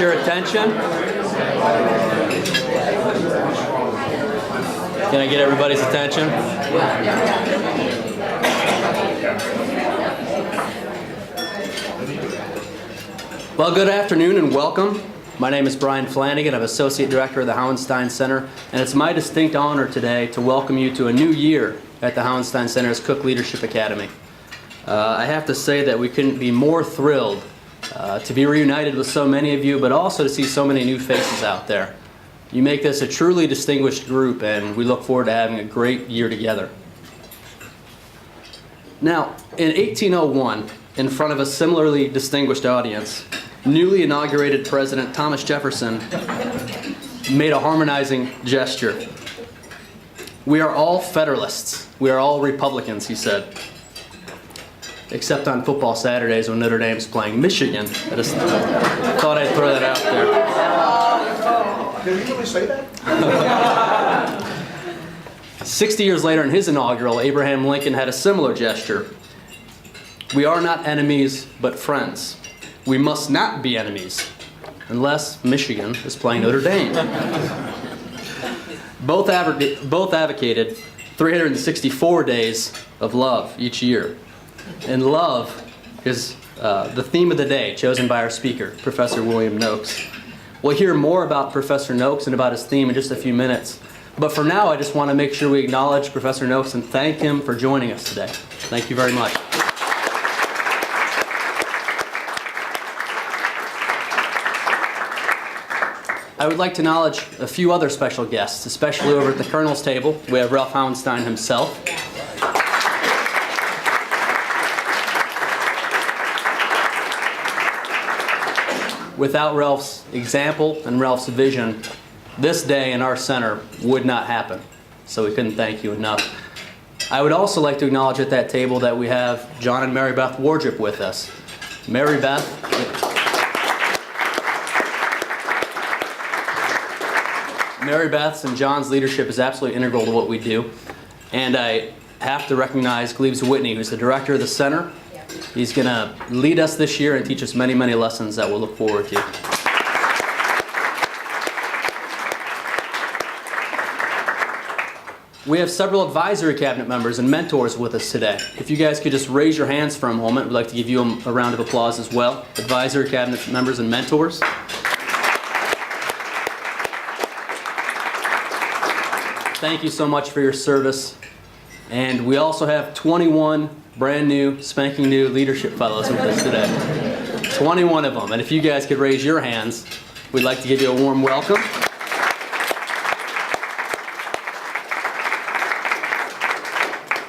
your attention? Can I get everybody's attention? Well, good afternoon and welcome. My name is Brian Flanagan. I'm Associate Director of the Hauenstein Center, and it's my distinct honor today to welcome you to a new year at the Hauenstein Center's Cook Leadership Academy. I have to say that we couldn't be more thrilled to be reunited with so many of you, but also to see so many new faces out there. You make this a truly distinguished group, and we look forward to having a great year together. Now, in 1801, in front of a similarly distinguished audience, newly inaugurated President Thomas Jefferson made a harmonizing gesture. "We are all Federalists. We are all Republicans," he said. Except on football Saturdays when Notre Dame's playing Michigan. I just thought I'd throw that out there. Did he really say that? 60 years later in his inaugural, Abraham Lincoln had a similar gesture. "We are not enemies, but friends. We must not be enemies, unless Michigan is playing Notre Dame." Both advocated 364 days of love each year. And love is the theme of the day, chosen by our speaker, Professor William Noakes. We'll hear more about Professor Noakes and about his theme in just a few minutes. But for now, I just want to make sure we acknowledge Professor Noakes and thank him for joining us today. Thank you very much. I would like to acknowledge a few other special guests, especially over at the Colonel's table. We have Ralph Hauenstein himself. Without Ralph's example and Ralph's vision, this day in our center would not happen. So we couldn't thank you enough. I would also like to acknowledge at that table that we have John and Mary Beth Wardrop with us. Mary Beth. Mary Beth's and John's leadership is absolutely integral to what we do. And I have to recognize Gleaves Whitney, who's the director of the center. He's going to lead us this year and teach us many, many lessons that we'll look forward to. We have several advisory cabinet members and mentors with us today. If you guys could just raise your hands for a moment, we'd like to give you a round of applause as well. Advisory cabinet members and mentors. Thank you so much for your service. And we also have 21 brand new, spanking new leadership fellows with us today. 21 of them. And if you guys could raise your hands, we'd like to give you a warm welcome.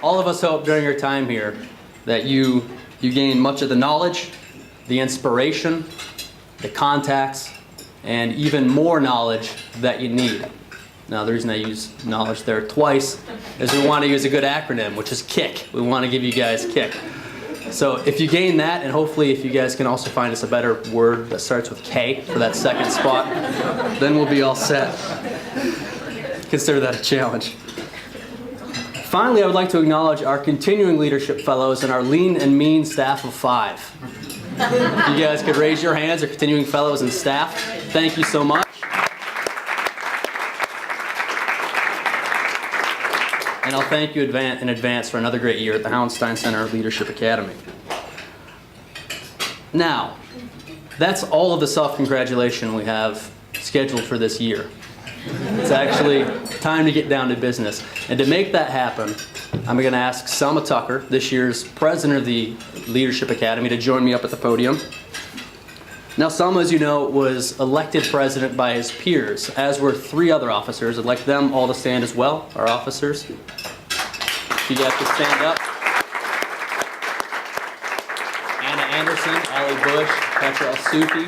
All of us hope during your time here that you gain much of the knowledge, the inspiration, the contacts, and even more knowledge that you need. Now, the reason I use knowledge there twice is we want to use a good acronym, which is KICK. We want to give you guys KICK. So if you gain that, and hopefully if you guys can also find us a better word that starts with K for that second spot, then we'll be all set. Consider that a challenge. Finally, I would like to acknowledge our continuing leadership fellows and our lean and mean staff of 5. If you guys could raise your hands, our continuing fellows and staff, thank you so much. And I'll thank you in advance for another great year at the Hauenstein Center Leadership Academy. Now, that's all of the self-congratulation we have scheduled for this year. It's actually time to get down to business. And to make that happen, I'm going to ask Selma Tucker, this year's president of the Leadership Academy, to join me up at the podium. Now, Selma, as you know, was elected president by his peers, as were 3 other officers. I'd like them all to stand as well, our officers. If you guys could stand up. Anna Anderson, Allie Bush, Petra El-Sufi.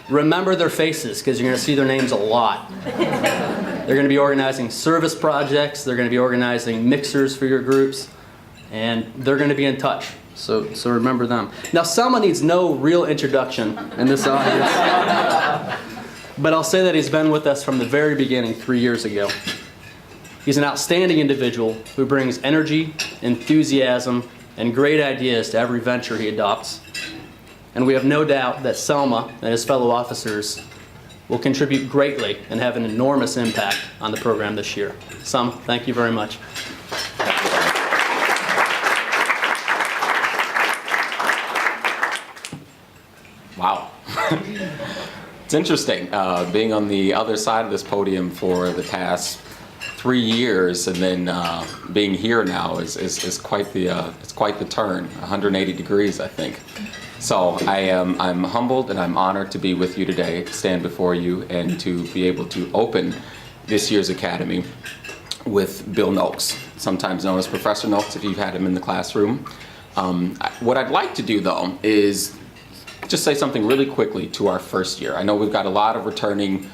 Remember their faces, because you're going to see their names a lot. They're going to be organizing service projects. They're going to be organizing mixers for your groups. And they're going to be in touch. So remember them. Now, Selma needs no real introduction in this audience. But I'll say that he's been with us from the very beginning 3 years ago. He's an outstanding individual who brings energy, enthusiasm, and great ideas to every venture he adopts. And we have no doubt that Selma and his fellow officers will contribute greatly and have an enormous impact on the program this year. Some, thank you very much. Wow. It's interesting being on the other side of this podium for the past 3 years, and then being here now is quite the turn, 180 degrees, I think. So I'm humbled and I'm honored to be with you today, to stand before you, and to be able to open this year's academy with Bill Noakes, sometimes known as Professor Noakes if you've had him in the classroom. What I'd like to do though is just say something really quickly to our first year. I know we've got a lot of returning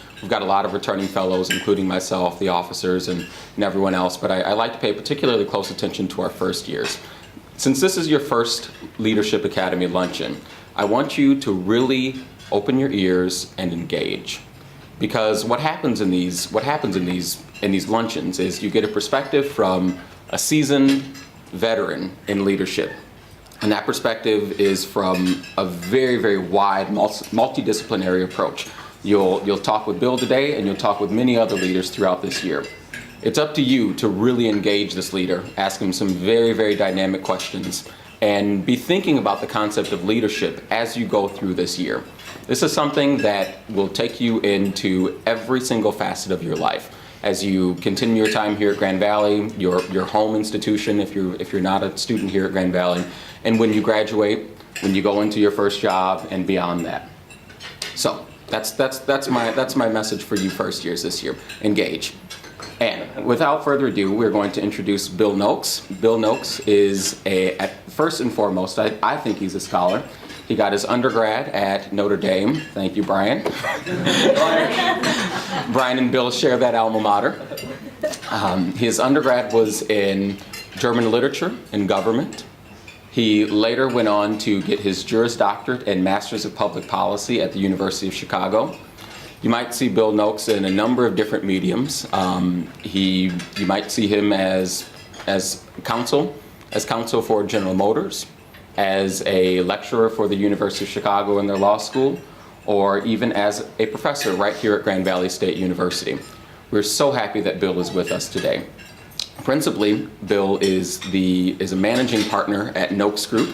fellows, including myself, the officers, and everyone else, but I like to pay particularly close attention to our first years. Since this is your first Leadership Academy luncheon, I want you to really open your ears and engage. Because what happens in these luncheons is you get a perspective from a seasoned veteran in leadership. And that perspective is from a very, very wide, multidisciplinary approach. You'll talk with Bill today, and you'll talk with many other leaders throughout this year. It's up to you to really engage this leader, ask him some very, very dynamic questions, and be thinking about the concept of leadership as you go through this year. This is something that will take you into every single facet of your life. As you continue your time here at Grand Valley, your home institution if you're not a student here at Grand Valley, and when you graduate, when you go into your first job, and beyond that. So that's my message for you first years this year. Engage. And without further ado, we're going to introduce Bill Noakes. Bill Noakes is first and foremost, I think he's a scholar. He got his undergrad at Notre Dame. Thank you, Brian. Brian and Bill share that alma mater. His undergrad was in German literature and government. He later went on to get his Juris Doctorate and Masters of Public Policy at the University of Chicago. You might see Bill Noakes in a number of different mediums. You might see him as counsel for General Motors, as a lecturer for the University of Chicago in their law school, or even as a professor right here at Grand Valley State University. We're so happy that Bill is with us today. Principally, Bill is a managing partner at Noakes Group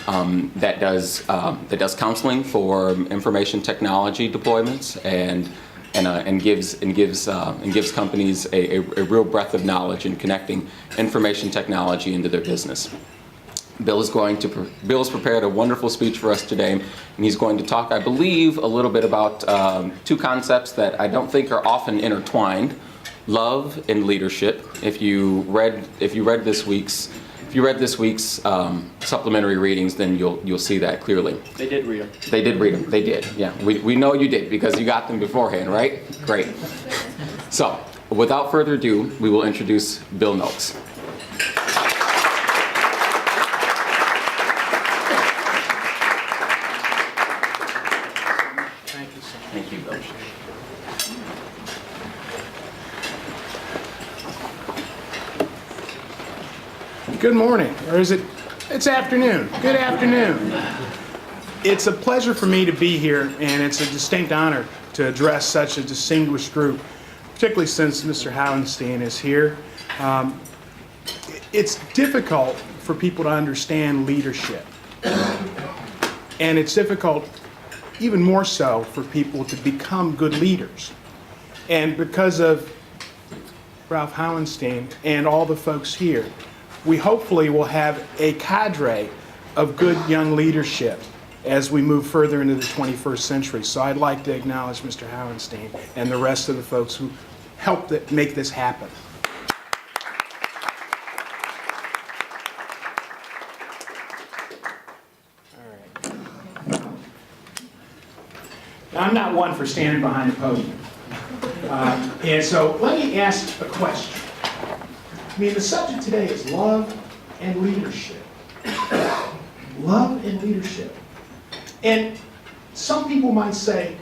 that does counseling for information technology deployments and gives companies a real breadth of knowledge in connecting information technology into their business. Bill's prepared a wonderful speech for us today, and he's going to talk, I believe, a little bit about two concepts that I don't think are often intertwined: love and leadership. If you read this week's supplementary readings, then you'll see that clearly. They did read them. They did read them. They did. Yeah, we know you did because you got them beforehand, right? Great. So, without further ado, we will introduce Bill Noakes. Thank you, Bill. Good morning, or is it? It's afternoon. Good afternoon. It's a pleasure for me to be here, and it's a distinct honor to address such a distinguished group, particularly since Mr. Hauenstein is here. It's difficult for people to understand leadership, and it's difficult, even more so, for people to become good leaders. And because of Ralph Hauenstein and all the folks here, we hopefully will have a cadre of good young leadership as we move further into the 21st century. So I'd like to acknowledge Mr. Hauenstein and the rest of the folks who helped make this happen. All right. Now, I'm not one for standing behind the podium. And so let me ask a question. I mean, the subject today is love and leadership. Love and leadership. And some people might say,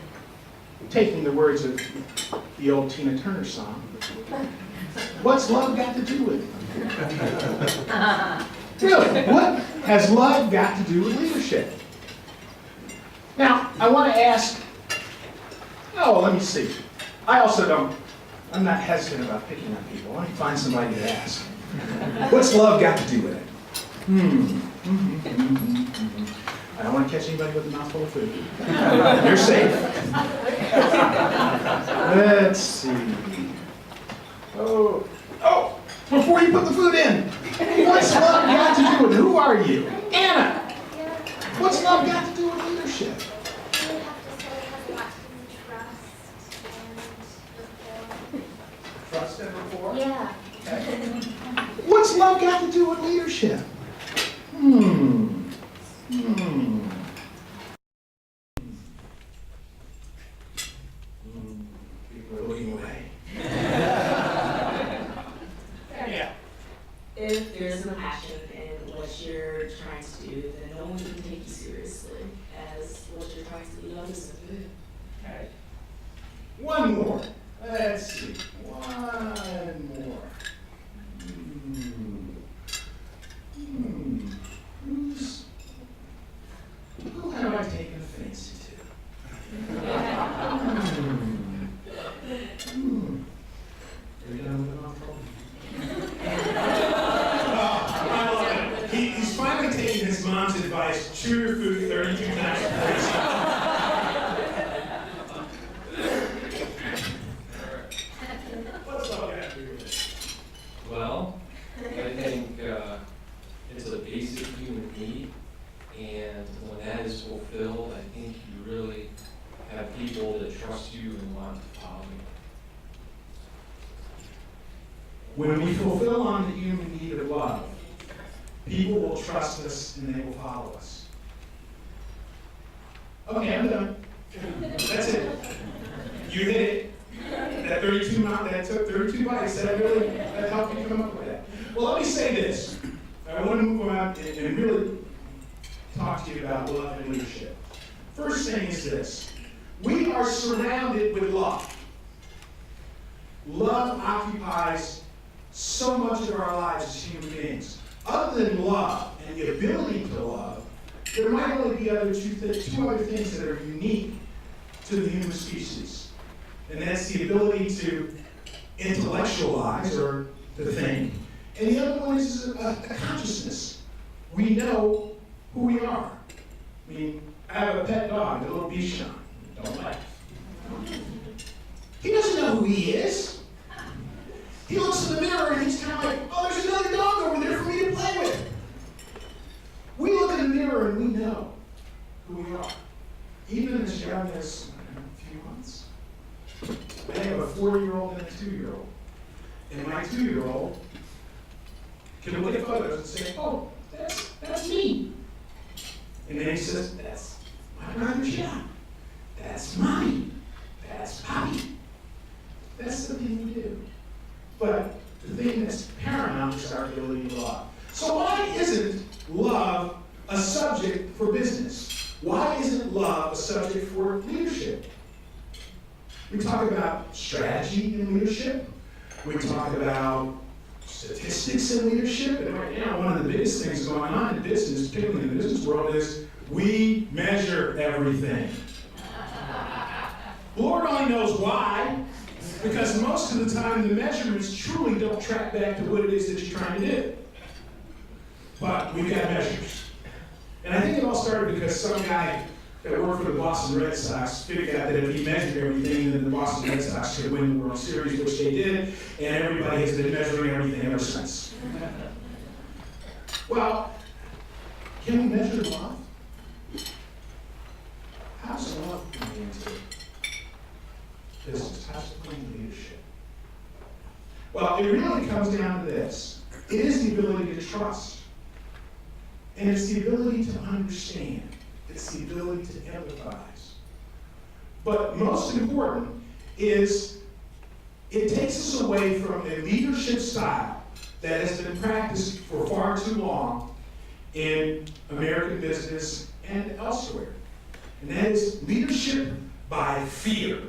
taking the words of the old Tina Turner song, what's love got to do with it? Really, what has love got to do with leadership? Now, I want to ask Oh, let me see. I'm not hesitant about picking on people. Let me find somebody to ask. What's love got to do with it? I don't want to catch anybody with a mouthful of food. You're safe. Let's see. Oh, before you put the food in, what's love got to do with it? Who are you? Anna. What's love got to do with leadership? Trust and rapport? Yeah. Okay. What's love got to do with leadership? People are looking away. Yeah. If there's no passion in what you're trying to do, then no one can take you seriously as what you're trying to do others to do. Okay. One more. Let's see. One more. Who have I taken offense to? Are you done with the mouthful? I love it. He's finally taking his mom's advice. Chew your food 32 times. What's all got to do with it? Well, I think it's a basic human need, and when that is fulfilled, I think you really have people that trust you and want to follow you. When we fulfill on the human need of love, people will trust us and they will follow us. Okay, I'm done. That's it. You hit it. That 32 that took 32 bites. That helped you come up with that. Well, let me say this. I want to move on and really talk to you about love and leadership. First thing is this. We are surrounded with love. Love occupies so much of our lives as human beings. Other than love and the ability to love, there might only be two other things that are unique to the human species. And that's the ability to intellectualize or to think. And the other one is a consciousness. We know who we are. I mean, I have a pet dog, a little Bichon. Don't laugh. He doesn't know who he is. He looks in the mirror and he's kind of like, oh, there's another dog over there for me to play with. We look in the mirror and we know who we are. Even as young as a few months. I have a 4-year-old and a 2-year-old. And my 2-year-old can look at photos and say, oh, that's me. And then he says, that's my brother John. That's Mommy. That's Poppy. That's the thing we do. But the thing that's paramount is our ability to love. So why isn't love a subject for business? Why isn't love a subject for leadership? We talk about strategy in leadership. We talk about statistics in leadership. And right now, one of the biggest things going on in business, particularly in the business world, is we measure everything. Lord only knows why, because most of the time the measurements truly don't track back to what it is that you're trying to do. But we've got measures. And I think it all started because some guy that worked for the Boston Red Sox figured out that if he measured everything, then the Boston Red Sox could win the World Series, which they did, and everybody has been measuring everything ever since. Well, can we measure love? How's love coming into business? How's it coming into leadership? Well, it really comes down to this. It is the ability to trust. And it's the ability to understand. It's the ability to empathize. But most important is it takes us away from a leadership style that has been practiced for far too long in American business and elsewhere. And that is leadership by fear.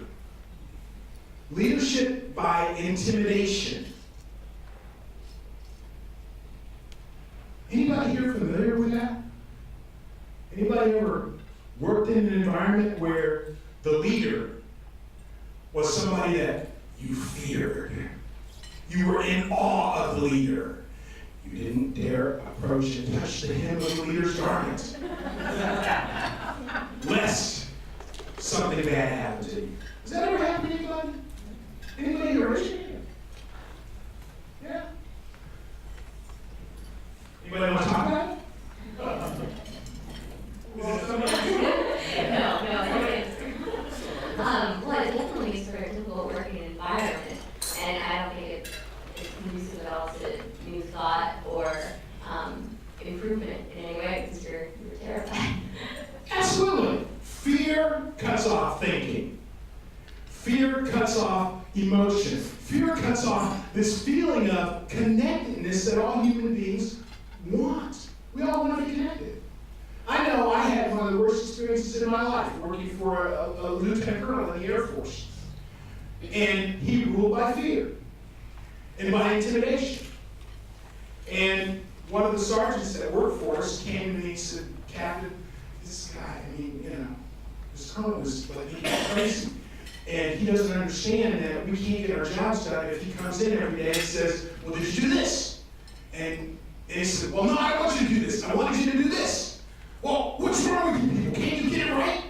Leadership by intimidation. Anybody here familiar with that? Anybody ever worked in an environment where the leader was somebody that you feared. You were in awe of the leader. You didn't dare approach and touch the hem of the leader's garment, lest something bad happened to you. Has that ever happened to anybody? Anybody here? Raise your hand. Yeah? Anybody want to talk about it? Is it somebody? No, it is. Well, it definitely makes for a difficult working environment, and I don't think it's conducive at all to new thought or improvement in any way because you're terrified. Absolutely. Fear cuts off thinking. Fear cuts off emotion. Fear cuts off this feeling of connectedness that all human beings want. We all want to be connected. I know I had one of the worst experiences in my life working for a lieutenant colonel in the Air Force. And he ruled by fear and by intimidation. And one of the sergeants that worked for us came to me and said, Captain, this guy, this colonel is like crazy. And he doesn't understand that we can't get our jobs done if he comes in every day and says, well, did you do this? And he said, well, no, I don't want you to do this. I wanted you to do this. Well, what's wrong with you people? Can't you get it right?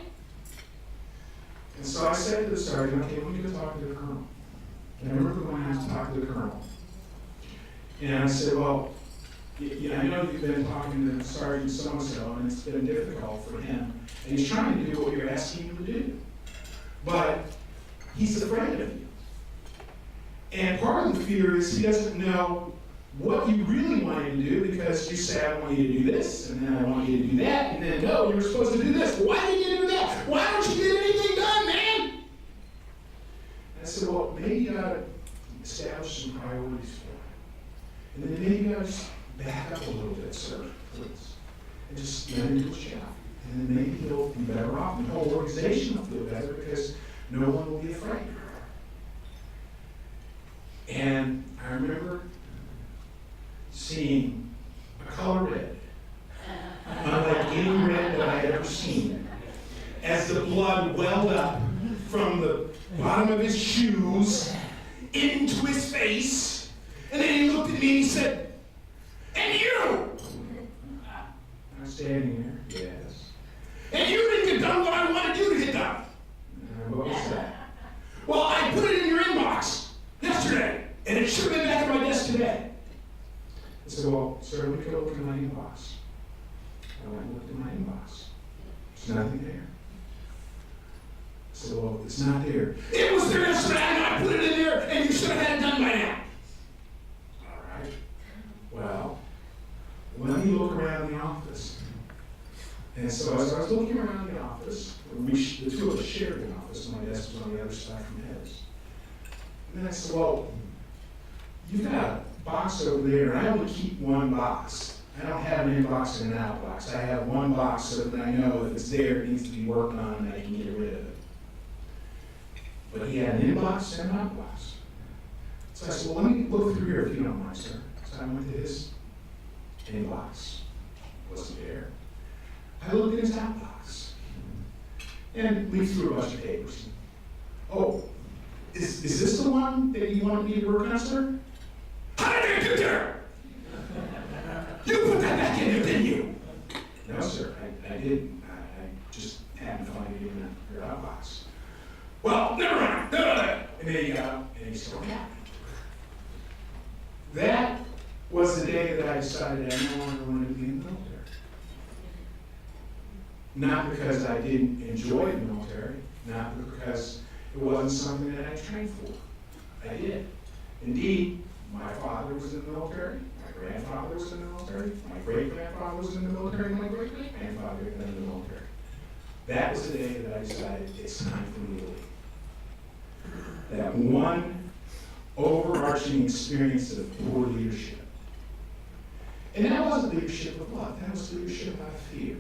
And so I said to the sergeant, okay, let me go talk to the colonel. And I remember going out to talk to the colonel. And I said, well, I know you've been talking to Sergeant so-and-so, and it's been difficult for him. And he's trying to do what you're asking him to do. But he's afraid of you. And part of the fear is he doesn't know what you really want him to do because you say, I want you to do this, and then I want you to do that, and then, no, you were supposed to do this. Well, why didn't you do that? Why don't you get anything done, man? And I said, well, maybe you got to establish some priorities for him. And then maybe you got to just back up a little bit, sir, please. And just let him do his job. And then maybe he'll be better off, and the whole organization will feel better because no one will be afraid. And I remember seeing a color red, unlike any red that I had ever seen, as the blood welled up from the bottom of his shoes into his face. And then he looked at me and he said, and you! I'm standing there, yes. And you didn't get done what I wanted you to get done. What was that? Well, I put it in your inbox yesterday, and it should have been back at my desk today. I said, well, sir, let me go look at my inbox. I went and looked at my inbox. There's nothing there. I said, well, it's not there. It was there yesterday, and I put it in there, and you should have had it done by now. All right. Well, let me look around the office. And so as I was looking around the office, the two of us shared an office, my desk was on the other side from his. And then I said, well, you've got a box over there, and I only keep one box. I don't have an inbox and an outbox. I have one box so that I know if it's there, it needs to be worked on, and I can get rid of it. But he had an inbox and an outbox. So I said, well, let me look through here if you don't mind, sir. So I went to his inbox. It wasn't there. I looked in his outbox and leafed through a bunch of papers. Oh, is this the one that you wanted me to work on, sir? How did you get there? You put that back in there, didn't you? No, sir, I didn't. I just happened to find it in your outbox. Well, never mind. And then he got up and he stormed out. That was the day that I decided I no longer wanted to be in the military. Not because I didn't enjoy the military, not because it wasn't something that I trained for. I did. Indeed, my father was in the military, my grandfather was in the military, my great-grandfather was in the military, and my great-great-grandfather had been in the military. That was the day that I decided it's time for me to leave. That one overarching experience of poor leadership. And that wasn't leadership of love, that was leadership out of fear.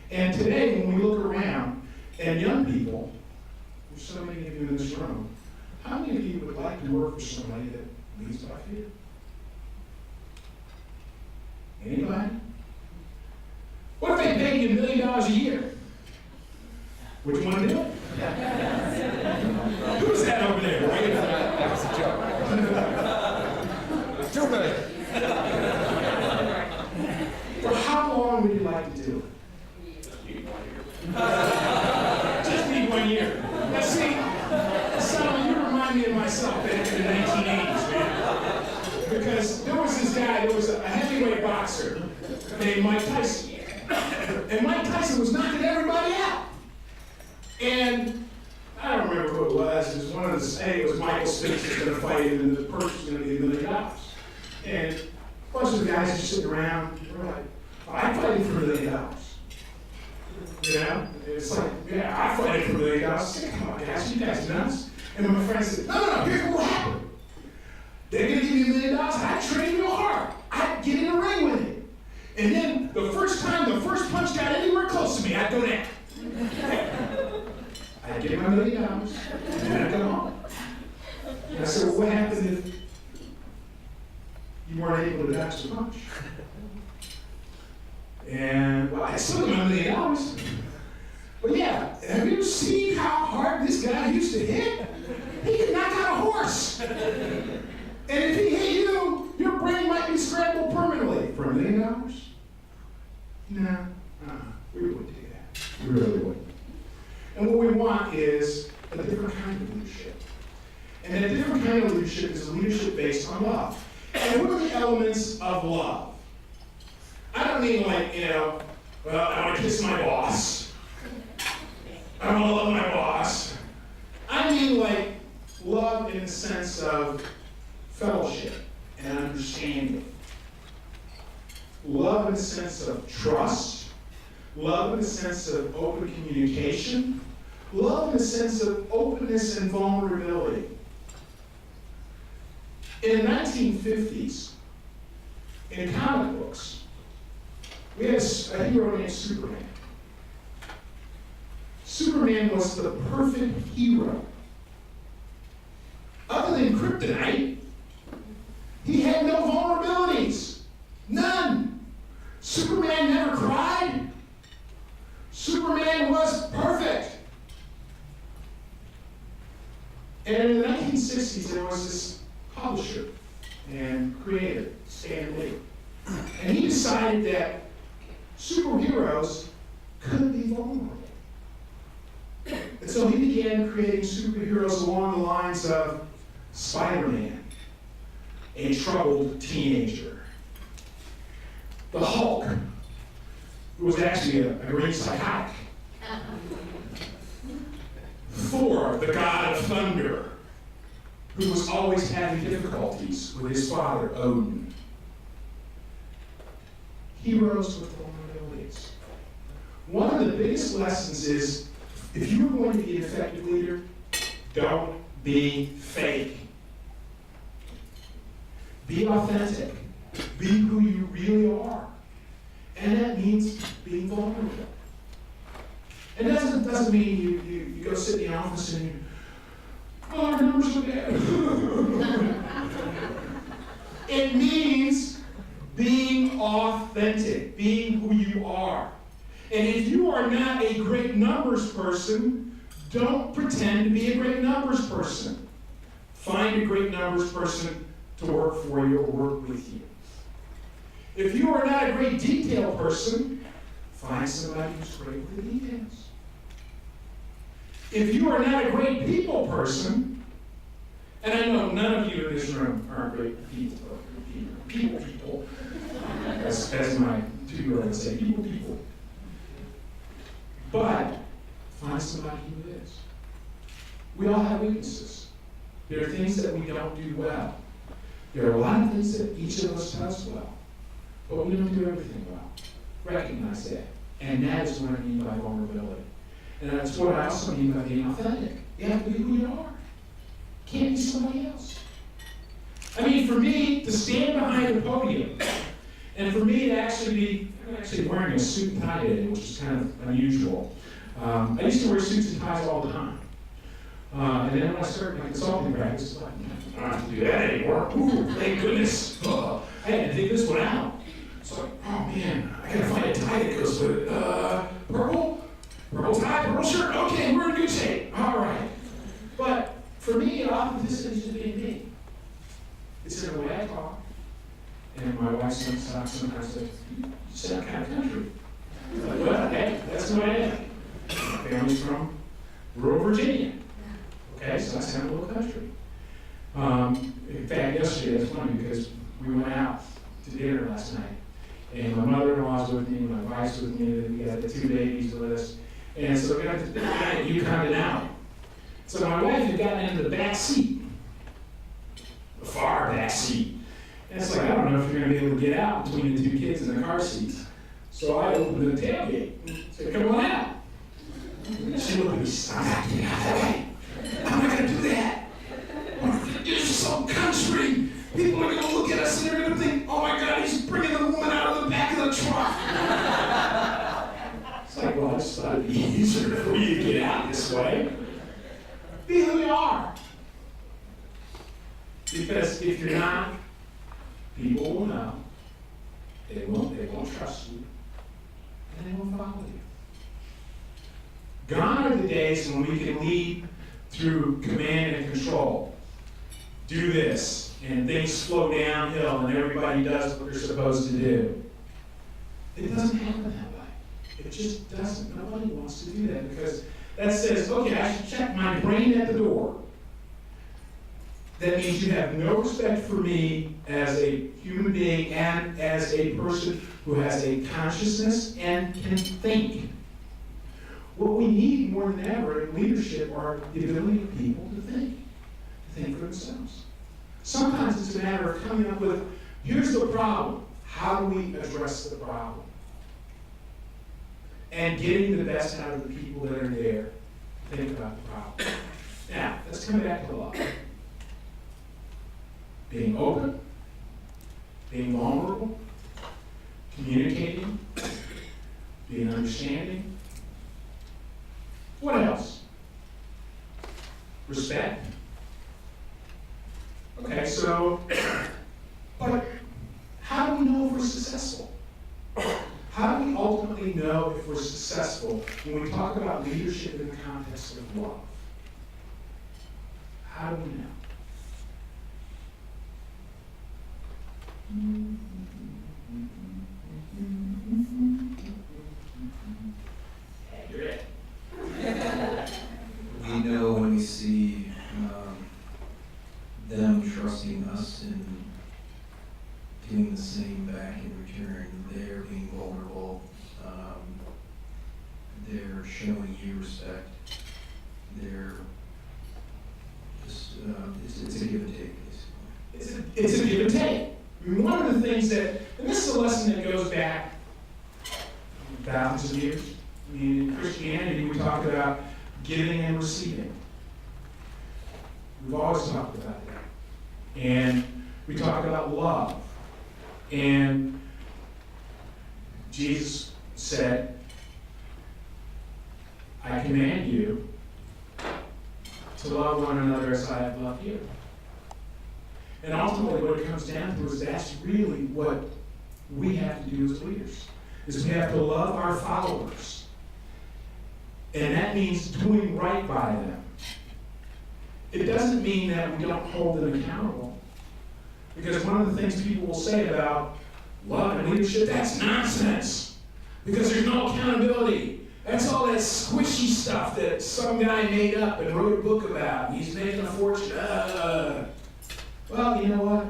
And today, when we look around, and young people, there's so many of you in this room, how many of you would like to work for somebody that leads by fear? Anybody? What if they pay you $1 million a year? Would you want to do it? How long would you like to do it? Just need 1 year. Now see, Solomon, you remind me of myself back in the 1980s, man. Because there was this guy, there was a heavyweight boxer named Mike Tyson. And Mike Tyson was knocking everybody out. And I don't remember who it was. It was one of the, hey, it was Michael Spinks was going to fight him, and the purse was going to be $1 million. And a bunch of the guys just sitting around, they were like, I'd fight him for $1 million. You know? It's like, yeah, I'd fight him for $1 million. Come on, guys, you guys nuts. And my friend said, no, here's what will happen. They're going to give me $1 million. I'd train real hard. I'd get in the ring with him. And then the first time the first punch got anywhere close to me, I'd go down. I'd get my $1 million, and then I'd go home. And I said, well, what happened if you weren't able to dodge the punch? And, well, I still got my $1 million. But yeah, have you ever seen how hard this guy used to hit? He could knock out a horse. And if he hit you, your brain might be scrambled permanently. For $1 million? No, we wouldn't do that. We really wouldn't. And what we want is a different kind of leadership. And a different kind of leadership is a leadership based on love. And what are the elements of love? I don't mean like, well, I want to kiss my boss. I want to love my boss. I mean like love in the sense of fellowship and understanding. Love in the sense of trust. Love in the sense of open communication. Love in the sense of openness and vulnerability. In the 1950s, in comic books, we had a hero named Superman. Superman was the perfect hero. Other than kryptonite, he had no vulnerabilities. None. Superman never cried. Superman was perfect. And in the 1960s, there was this publisher and creator, Stan Lee. And he decided that superheroes could be vulnerable. And so he began creating superheroes along the lines of Spider-Man, a troubled teenager. The Hulk, who was actually a green psychotic. Thor, the god of thunder, who was always having difficulties with his father, Odin. Heroes with vulnerabilities. One of the biggest lessons is, if you're going to be an effective leader, don't be fake. Be authentic. Be who you really are. And that means being vulnerable. It doesn't mean you go sit in the office and you, oh, our numbers are bad. It means being authentic, being who you are. And if you are not a great numbers person, don't pretend to be a great numbers person. Find a great numbers person to work for you or work with you. If you are not a great detail person, find somebody who's great with the details. If you are not a great people person, and I know none of you in this room are great people, as my 2-year-old would say, people. But find somebody who is. We all have weaknesses. There are things that we don't do well. There are a lot of things that each of us does well, but we don't do everything well. Recognize that. And that is what I mean by vulnerability. And that's what I also mean by being authentic. You have to be who you are. Can't be somebody else. I mean, for me to stand behind a podium, and for me to I'm actually wearing a suit and tie today, which is kind of unusual. I used to wear suits and ties all the time. And then when I started my consulting practice, I don't have to do that anymore. Ooh, thank goodness. I had to dig this one out. So like, oh man, I gotta find a tie that goes with it. Purple tie, purple shirt. Okay, we're in good shape. All right. But for me, authenticity is just being me. It's in the way I talk. And my wife sometimes says, you said, what kind of country? I'm like, well, hey, that's who I am. My family's from rural Virginia. Okay, so that's kind of a little country. In fact, yesterday, it's funny because we went out to dinner last night. And my mother-in-law's with me, my wife's with me, and we got the 2 babies with us. And so we got to dinner, you kind of now. So my wife had gotten into the back seat, the far back seat. And it's like, I don't know if you're going to be able to get out between the 2 kids in the car seats. So I opened the tailgate and said, come on out. And she looked at me, I'm not getting out that way. I'm not going to do that. It's some country. People are going to look at us and they're going to think, oh my God, he's bringing the woman out of the back of the truck. It's like, well, I just thought it'd be easier for you to get out this way. Be who you are. Because if you're not, people will know. They won't trust you. And they won't follow you. Gone are the days when we can lead through command and control. Do this, and things flow downhill, and everybody does what they're supposed to do. It doesn't happen that way. It just doesn't. Nobody wants to do that because that says, okay, I should check my brain at the door. That means you have no respect for me as a human being and as a person who has a consciousness and can think. What we need more than ever in leadership are the ability of people to think for themselves. Sometimes it's a matter of coming up with, here's the problem. How do we address the problem? And getting the best out of the people that are there to think about the problem. Now, let's come back to love. Being open, being vulnerable, communicating, being understanding. What else? Respect. Okay, so, but how do we know if we're successful? How do we ultimately know if we're successful when we talk about leadership in the context of love? How do we know? You're it. We know when we see them trusting us and doing the same back in return. They're being vulnerable. They're showing you respect. They're just, it's a give and take, basically. It's a give and take. I mean, one of the things that, and this is a lesson that goes back thousands of years. I mean, in Christianity, we talk about giving and receiving. We've always talked about that. And we talk about love. And Jesus said, I command you to love one another as I have loved you. And ultimately what it comes down to is that's really what we have to do as leaders, is we have to love our followers. And that means doing right by them. It doesn't mean that we don't hold them accountable. Because one of the things people will say about love and leadership, that's nonsense. Because there's no accountability. That's all that squishy stuff that some guy made up and wrote a book about. He's making a fortune. Well, you know what?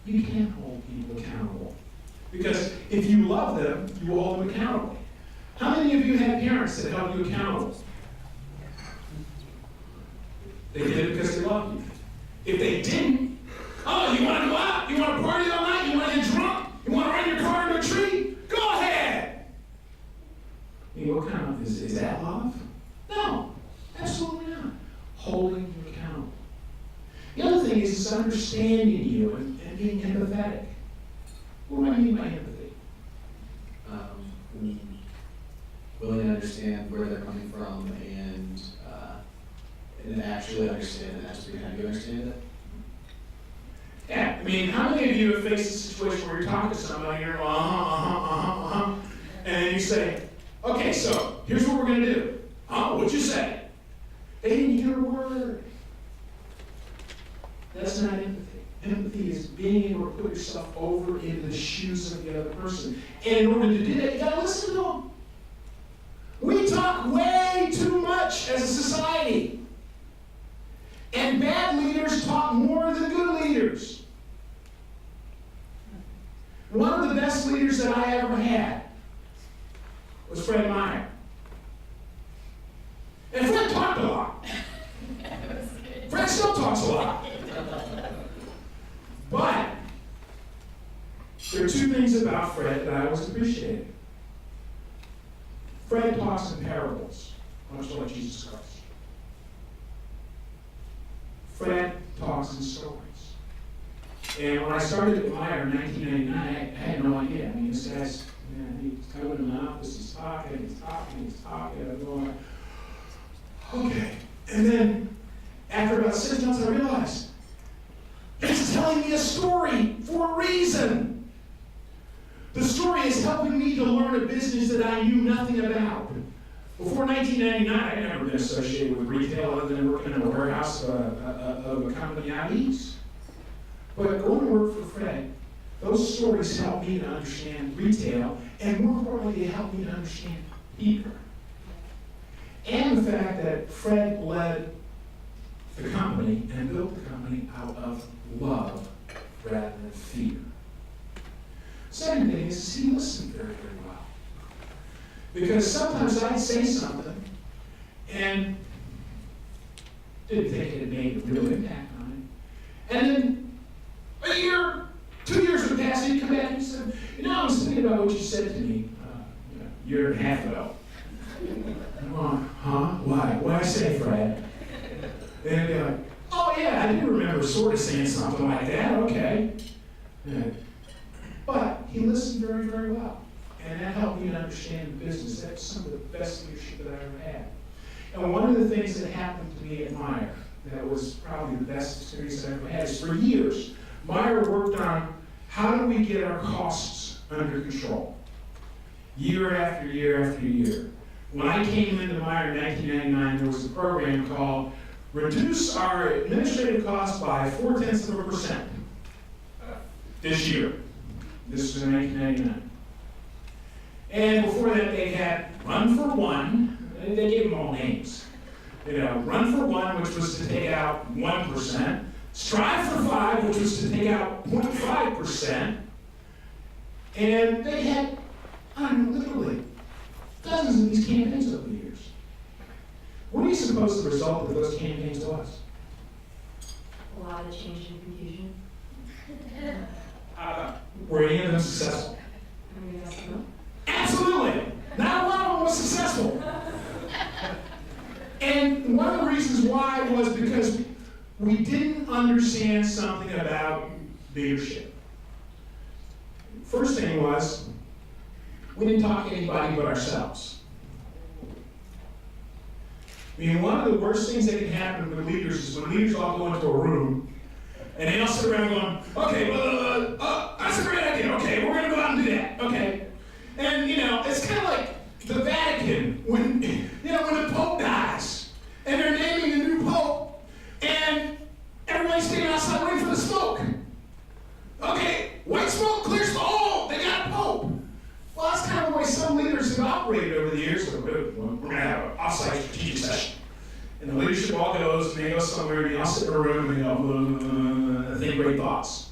You can't hold people accountable. Because if you love them, you will hold them accountable. How many of you had parents that held you accountable? They did it because they loved you. If they didn't, oh, you want to go out? You want to party all night? You want to get drunk? You want to run your car into a tree? Go ahead! I mean, what kind of, is that love? No, absolutely not. Holding you accountable. The other thing is understanding you and being empathetic. What do I mean by empathy? Willing to understand where they're coming from and actually understand and actually kind of understand it. Yeah, I mean, how many of you have faced a situation where you're talking to somebody and you're and then you say, okay, so here's what we're going to do. What'd you say? They didn't hear a word. That's not empathy. Empathy is being being able to put yourself over into the shoes of the other person. And in order to do that, you gotta listen to them. We talk way too much as a society. And bad leaders talk more than good leaders. One of the best leaders that I ever had was Fred Meyer. And Fred talked a lot. Fred still talks a lot. But there are two things about Fred that I always appreciated. Fred talks in parables, much like Jesus Christ. Fred talks in stories. And when I started at Meyer in 1999, I had no idea. I mean, this guy's, he's coming in my office, he's talking. I'm going, okay. And then, after about 6 months, I realized he's telling me a story for a reason. The story is helping me to learn a business that I knew nothing about. Before 1999, I had never been associated with retail other than working in a warehouse of a company out east. But going to work for Fred, those stories helped me to understand retail, and more importantly, they helped me to understand people. And the fact that Fred led the company and built the company out of love rather than fear. Second thing is he listened very, very well. Because sometimes I'd say something and didn't think it had made a real impact on it. And then a year, 2 years would pass, and he'd come back and say, I was thinking about what you said to me a year and a half ago. I'm going, huh? Why? What'd I say, Fred? And he'd be like, oh yeah, I do remember sort of saying something like that, okay. But he listened very, very well. And that helped me to understand the business. That's some of the best leadership that I ever had. And one of the things that happened to me at Meyer that was probably the best experience I ever had is for years, Meyer worked on how do we get our costs under control? Year after year after year. When I came into Meyer in 1999, there was a program called Reduce Our Administrative Costs by 0.4% this year. This was in 1999. And before that, they had Run for One. They gave them all names. Run for One, which was to take out 1%. Strive for 5, which was to take out 0.5%. And they had, literally, dozens of these campaigns over the years. What do you suppose the result of those campaigns was? A lot of change and confusion. Were any of them successful? No. Absolutely. Not one of them was successful. And one of the reasons why was because we didn't understand something about leadership. First thing was, we didn't talk to anybody but ourselves. I mean, one of the worst things that can happen with leaders is when leaders all go into a room and they all sit around going, okay, that's a great idea. Okay, we're going to go out and do that. Okay. And, it's kind of like the Vatican when the Pope dies and they're naming a new Pope and everybody's standing outside waiting for the smoke. Okay, white smoke clears the hall. They got a Pope. Well, that's kind of the way some leaders have operated over the years. So we're going to have an off-site strategic session. And the leadership all goes, and they go somewhere, and they all sit in a room, and they go, think great thoughts.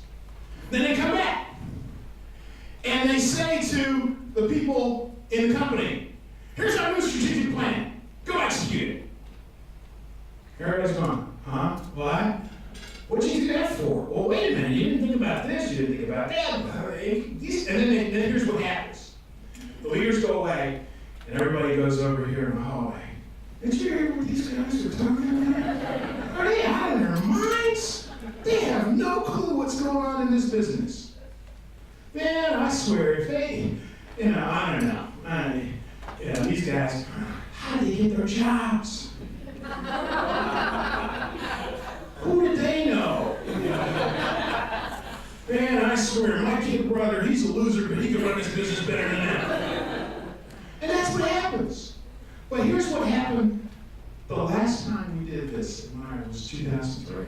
Then they come back. And they say to the people in the company, here's our new strategic plan. Go execute it. Everybody's going, huh? What? What did you do that for? Well, wait a minute. You didn't think about this. You didn't think about that. And then here's what happens. The leaders go away, and everybody goes over here in the hallway. Did you hear what these guys are talking about? Are they out of their minds? They have no clue what's going on in this business. Man, I swear, if they, I don't know. These guys, how do they get their jobs? Who did they know? Man, I swear, my kid brother, he's a loser, but he can run his business better than that. And that's what happens. But here's what happened the last time we did this at Meyer was 2003.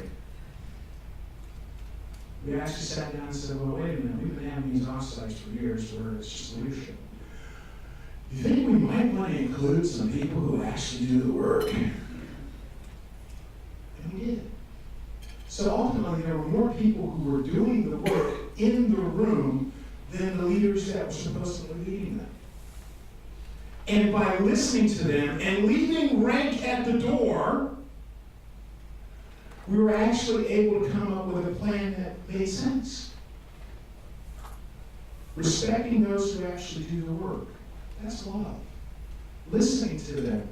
we actually sat down and said, well, wait a minute, we've been having these offsites for years where it's just leadership. Do you think we might want to include some people who actually do the work? And we did. So ultimately, there were more people who were doing the work in the room than the leaders that were supposed to be leading them. And by listening to them and leaving rank at the door, we were actually able to come up with a plan that made sense. Respecting those who actually do the work, that's love. Listening to them,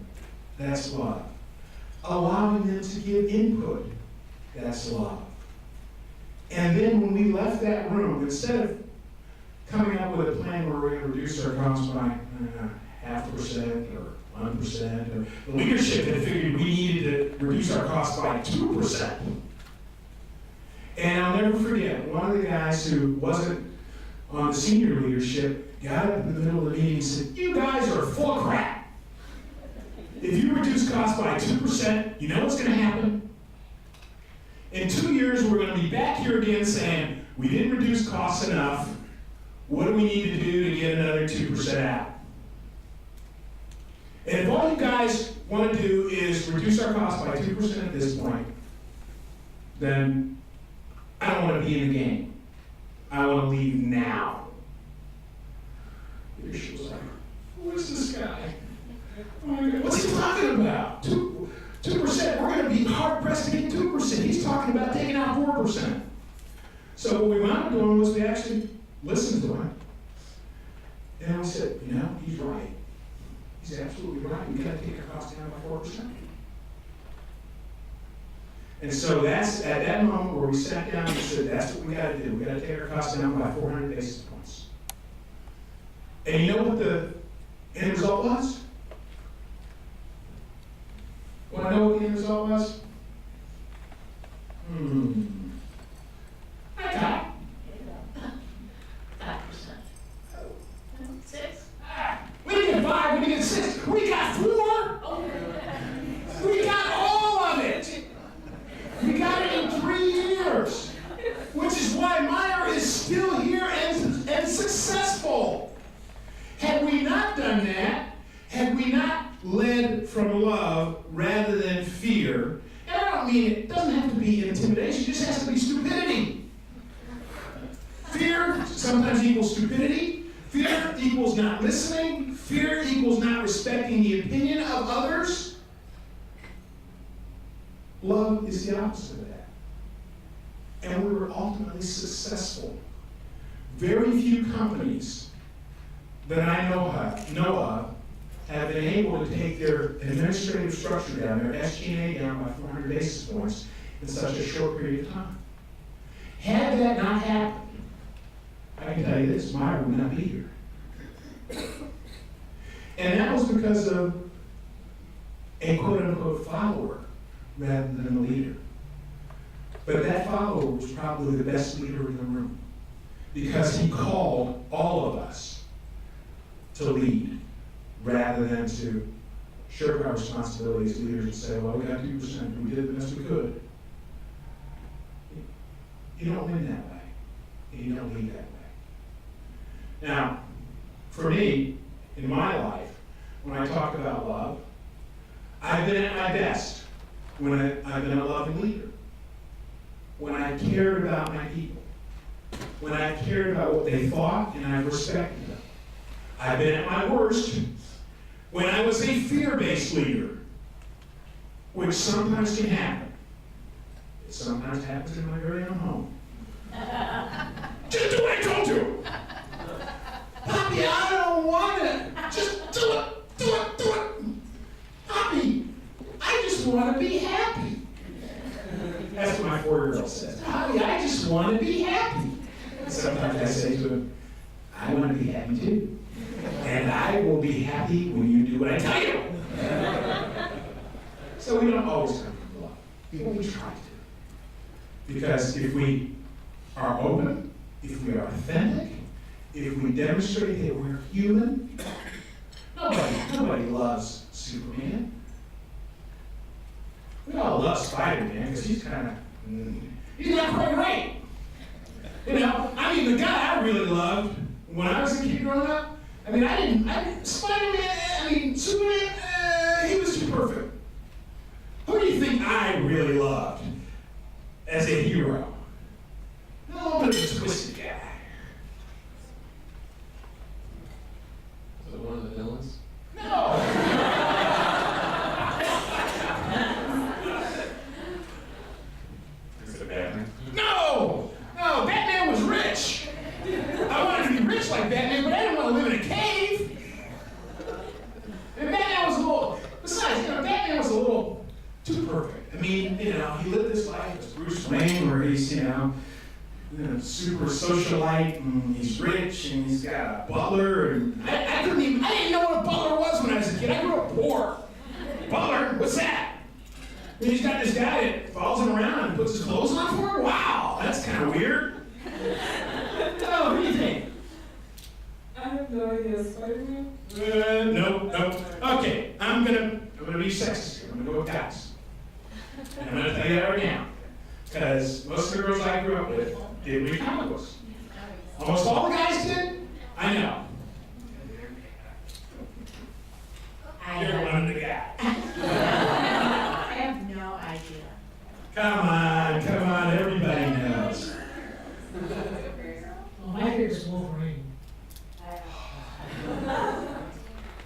that's love. Allowing them to give input, that's love. And then when we left that room, instead of coming up with a plan where we're going to reduce our costs by 0.5% or 1%, or the leadership had figured we needed to reduce our costs by 2%. And I'll never forget, one of the guys who wasn't on the senior leadership got up in the middle of the meeting and said, "You guys are full of crap. If you reduce costs by 2%, you know what's going to happen? In 2 years, we're going to be back here again saying, we didn't reduce costs enough. What do we need to do to get another 2% out? And if all you guys want to do is reduce our costs by 2% at this point, then I don't want to be in the game. I want to leave now." Leadership was like, "Who is this guy? Oh my God, what's he talking about? 2%, we're going to be hard pressed to get 2%. He's talking about taking out 4%. So what we wound up doing was we actually listened to him. And we said, you know, he's right. He's absolutely right. We've got to take our costs down by 4%. And so that's at that moment where we sat down and said, that's what we got to do. We got to take our costs down by 400 basis points. And you know what the end result was? Want to know what the end result was? I got 5%. 6. We didn't get 5, we didn't get 6. We got 4. We got all of it. We got it in 3 years. Which is why Meyer is still here and successful. Had we not done that, had we not led from love rather than fear, and I don't mean it doesn't have to be intimidation, it just has to be stupidity. Fear sometimes equals stupidity. Fear equals not listening. Fear equals not respecting the opinion of others. Love is the opposite of that. And we were ultimately successful. Very few companies that I know of have been able to take their administrative structure down, their SG&A down by 400 basis points in such a short period of time. Had that not happened, I can tell you this, Meyer would not be here. And that was because of a quote-unquote follower rather than a leader. But that follower was probably the best leader in the room because he called all of us to lead rather than to shirk our responsibilities as leaders and say, well, we got 2%, we did the best we could. You don't win that way. And you don't lead that way. Now, for me, in my life, when I talk about love, I've been at my best when I've been a loving leader. When I cared about my people. When I cared about what they thought and I respected them. I've been at my worst when I was a fear-based leader, which sometimes can happen. It sometimes happens in my very own home. Just do what I told you! Poppy, I don't want it! Just do it! Do it! Do it! Poppy, I just want to be happy. That's what my 4-year-old says. Poppy, I just want to be happy. And sometimes I say to him, I want to be happy too. And I will be happy when you do what I tell you. So we don't always come from love. We try to. Because if we are open, if we are authentic, if we demonstrate that we're human, nobody loves Superman. We all love Spider-Man because he's kind of, he's not quite right. mean, the guy I really loved when I was a kid growing up, I mean, Spider-Man, Superman, he was too perfect. Who do you think I really loved as a hero? A little bit of a twisted guy. Is it one of the villains? No! Is it Batman? No! No, Batman was rich. I wanted to be rich like Batman, but I didn't want to live in a cave. And Batman was a little, besides, Batman was a little too perfect. I mean, he lived this life as Bruce Wayne, where he's, super socialite, and he's rich, and he's got a butler, and I didn't know what a butler was when I was a kid. I grew up poor. Butler, what's that? And he's got this guy that follows him around and puts his clothes on for him? Wow, that's kind of weird. Oh, what do you think? I have no idea, Spider-Man? Nope. Okay, I'm gonna be sexist here. I'm gonna go with guys. And I'm gonna tell you that right now. Because most of the girls I grew up with did read comic books. Almost all the guys did. I know. You're one of the guys. I have no idea. Come on, everybody knows. Well, my favorite's Wolverine.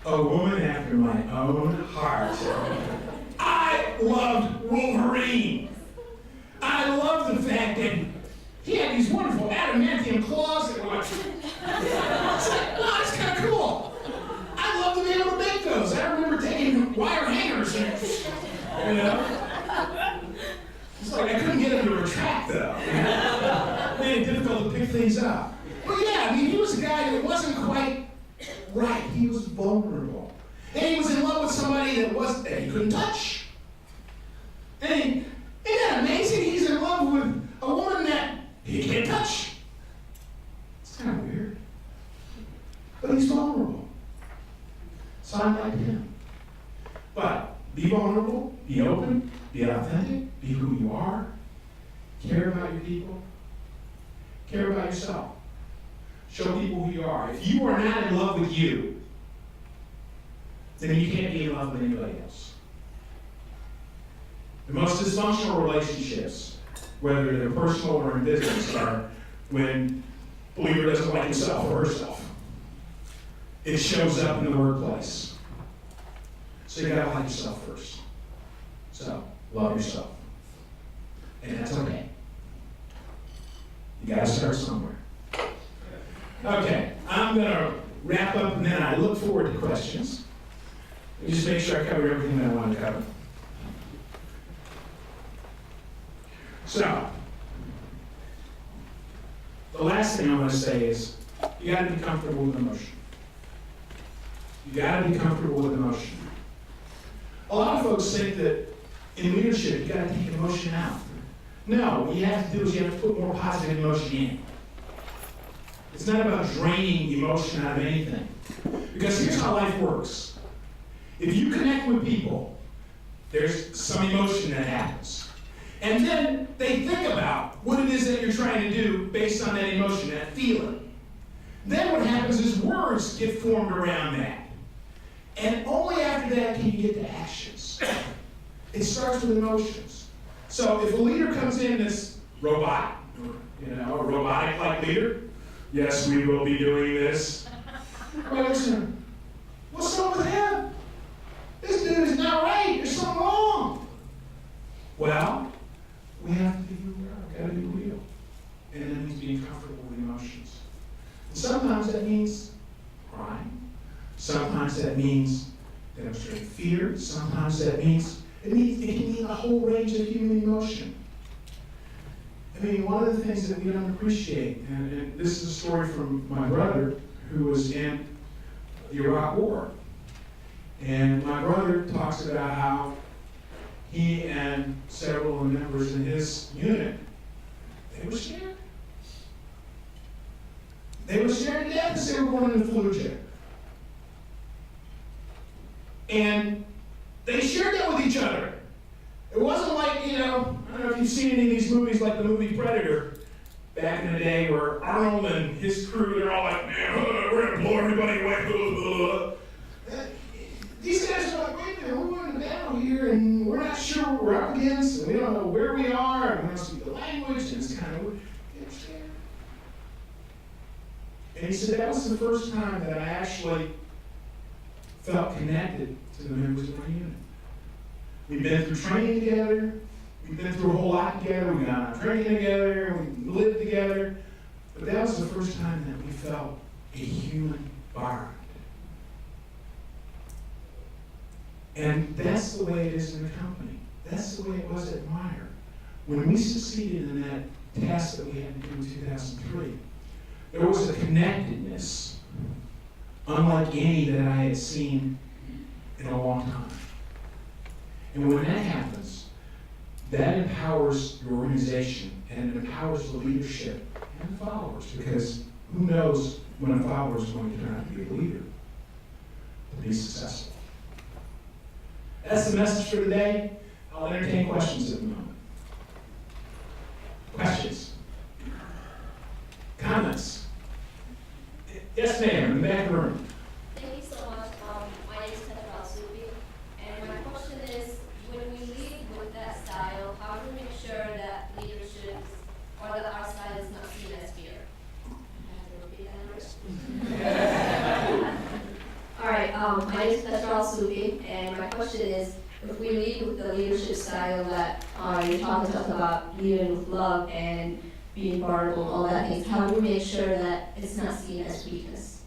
A woman after my own heart. I loved Wolverine. I loved the fact that he had these wonderful adamantium claws that were like, it's like, wow, that's kind of cool. I love to be able to make those. I remember taking wire hangers and, it's like I couldn't get him to retract though. Made it difficult to pick things up. But yeah, he was a guy that wasn't quite right. He was vulnerable. And he was in love with somebody that he couldn't touch. And isn't that amazing? He's in love with a woman that he can't touch. It's kind of weird. But he's vulnerable. So I like him. But be vulnerable, be open, be authentic, be who you are, care about your people, care about yourself. Show people who you are. If you are not in love with you, then you can't be in love with anybody else. The most dysfunctional relationships, whether they're personal or in business, are when the believer doesn't like himself or herself. It shows up in the workplace. So you gotta like yourself first. So, love yourself. And that's okay. You gotta start somewhere. Okay, I'm gonna wrap up and then I look forward to questions. Let me just make sure I cover everything that I want to cover. So, the last thing I want to say is, you gotta be comfortable with emotion. You gotta be comfortable with emotion. A lot of folks think that in leadership, you gotta take emotion out. No, what you have to do is you have to put more positive emotion in. It's not about draining emotion out of anything. Because here's how life works. If you connect with people, there's some emotion that happens. And then they think about what it is that you're trying to do based on that emotion, that feeling. Then what happens is words get formed around that. And only after that can you get to actions. It starts with emotions. So if a leader comes in that's robot, a robotic-like leader, yes, we will be doing this. Well, listen, what's up with him? This dude is not right. There's something wrong. Well, we have to be who we are. Got to be real. And that means being comfortable with emotions. And sometimes that means crying. Sometimes that means demonstrating fear. Sometimes that means it can mean a whole range of human emotion. I mean, one of the things that we don't appreciate, and this is a story from my brother who was in the Iraq War. And my brother talks about how he and several of the members in his unit, they were scared. They were scared to death because they were going in the flu jab. And they shared that with each other. It wasn't like, I don't know if you've seen any of these movies like the movie Predator. back in the day where Arnold and his crew, they're all like, man, we're gonna blow everybody away. These guys are like, wait a minute, we're going to battle here and we're not sure what we're up against and we don't know where we are and we don't speak the language and it's kind of weird. And he said that was the first time that I actually felt connected to the members of my unit. We've been through training together. We've been through a whole lot together. We've gone on training together. We lived together. But that was the first time that we felt a human bond. And that's the way it is in the company. That's the way it was at Meyer. When we succeeded in that task that we had to do in 2003, there was a connectedness unlike any that I had seen in a long time. And when that happens, that empowers your organization and it empowers the leadership and the followers, because who knows when a follower is going to turn out to be a leader to be successful. That's the message for today. I'll entertain questions at the moment. Questions? Comments? Yes, ma'am, in the back of the room. Thank you so much. My name is Petra Subi, and my question is, when we lead with that style, how do we make sure that leadership or that our style is not seen as fear? I have to repeat that. All right. My name is Petra Subi, and my question is, if we lead with the leadership style that you're talking to us about, leading with love and being vulnerable, all that things, how do we make sure that it's not seen as weakness?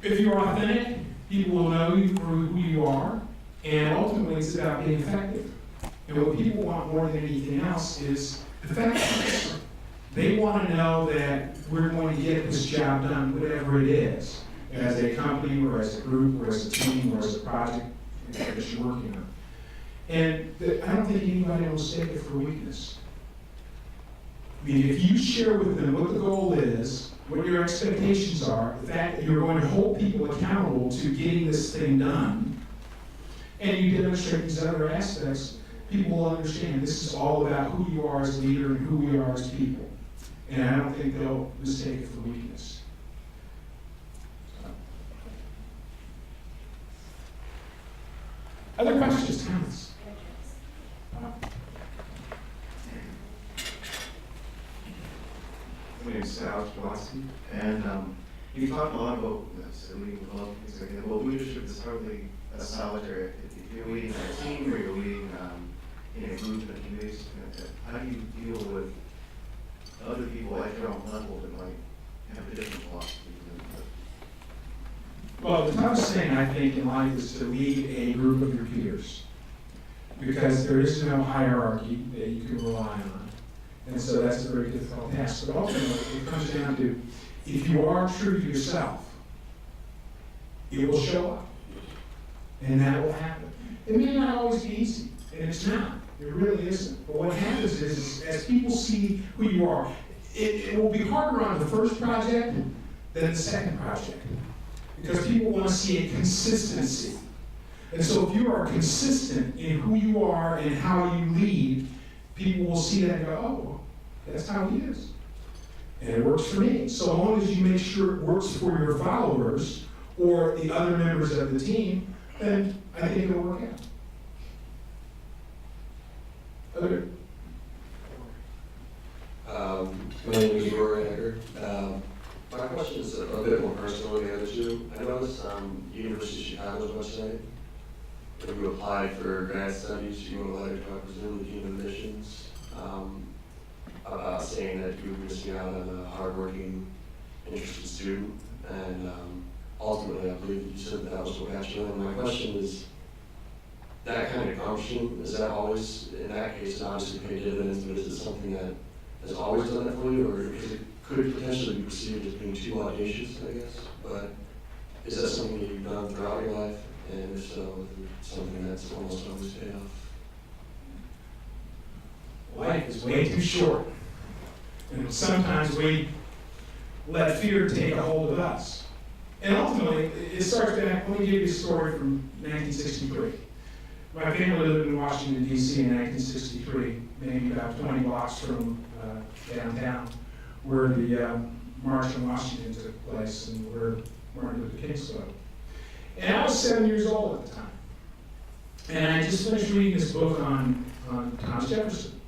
If you're authentic, people will know you for who you are, and ultimately it's about being effective. And what people want more than anything else is effectiveness. They want to know that we're going to get this job done, whatever it is, as a company or as a group or as a team or as a project that you're working on. And I don't think anybody will mistake it for weakness. I mean, if you share with them what the goal is, what your expectations are, the fact that you're going to hold people accountable to getting this thing done, and you demonstrate these other aspects, people will understand this is all about who you are as a leader and who we are as people. And I don't think they'll mistake it for weakness. Other questions, comments? My name is Alex Velocity, and you talk a lot about leading with love, things like that. Well, leadership is hardly a solitary activity. You're leading a team, or you're leading in a group and a community, something like that. How do you deal with other people at your own level that might have a different philosophy? Well, the toughest thing, I think, in life is to lead a group of your peers, because there is no hierarchy that you can rely on. And so that's a very difficult task. But ultimately, it comes down to, if you are true to yourself, it will show up. And that will happen. It may not always be easy, and it's not. It really isn't. But what happens is as people see who you are, it will be harder on the first project than the second project. Because people want to see a consistency. And so if you are consistent in who you are and how you lead, people will see that and go, oh, that's how he is. And it works for me. So long as you make sure it works for your followers or the other members of the team, then I think it'll work out. Other? My name is Rory Egger. My question is a bit more personal than the other two. I noticed University of Chicago's website, when you applied for grad studies, you wrote a letter to, I presume, the Dean of Admissions, about saying that you were missing out on a hardworking, interested student, and ultimately I believe that you said that was what got you in. My question is, that kind of gumption, is that always, in that case, it obviously paid dividends, but is it something that has always done that for you, or because it could potentially be perceived as being too audacious, I guess, but is that something that you've done throughout your life? And if so, something that's almost always paid off? Life is way too short. And sometimes we let fear take a hold of us. And ultimately, it starts back, let me give you a story from 1963. My family lived in Washington, D.C. in 1963, maybe about 20 blocks from downtown, where the March on Washington took place and where Martin Luther King spoke. And I was 7 years old at the time. And I just finished reading this book on Thomas Jefferson.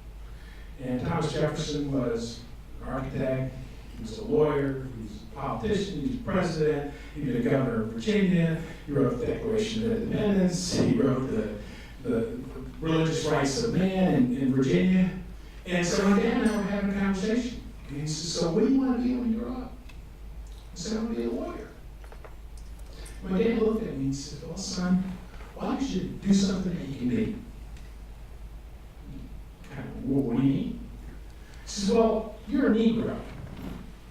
And Thomas Jefferson was an architect, he was a lawyer, he was a politician, he was president, he was the governor of Virginia, he wrote the Declaration of Independence, he wrote the religious rights of man in Virginia. And so my dad and I were having a conversation. And he said, so what do you want to be when you grow up? I said, I want to be a lawyer. My dad looked at me and said, well, son, why don't you do something that you can be? Kind of, well, what do you mean? He says, well, you're a Negro.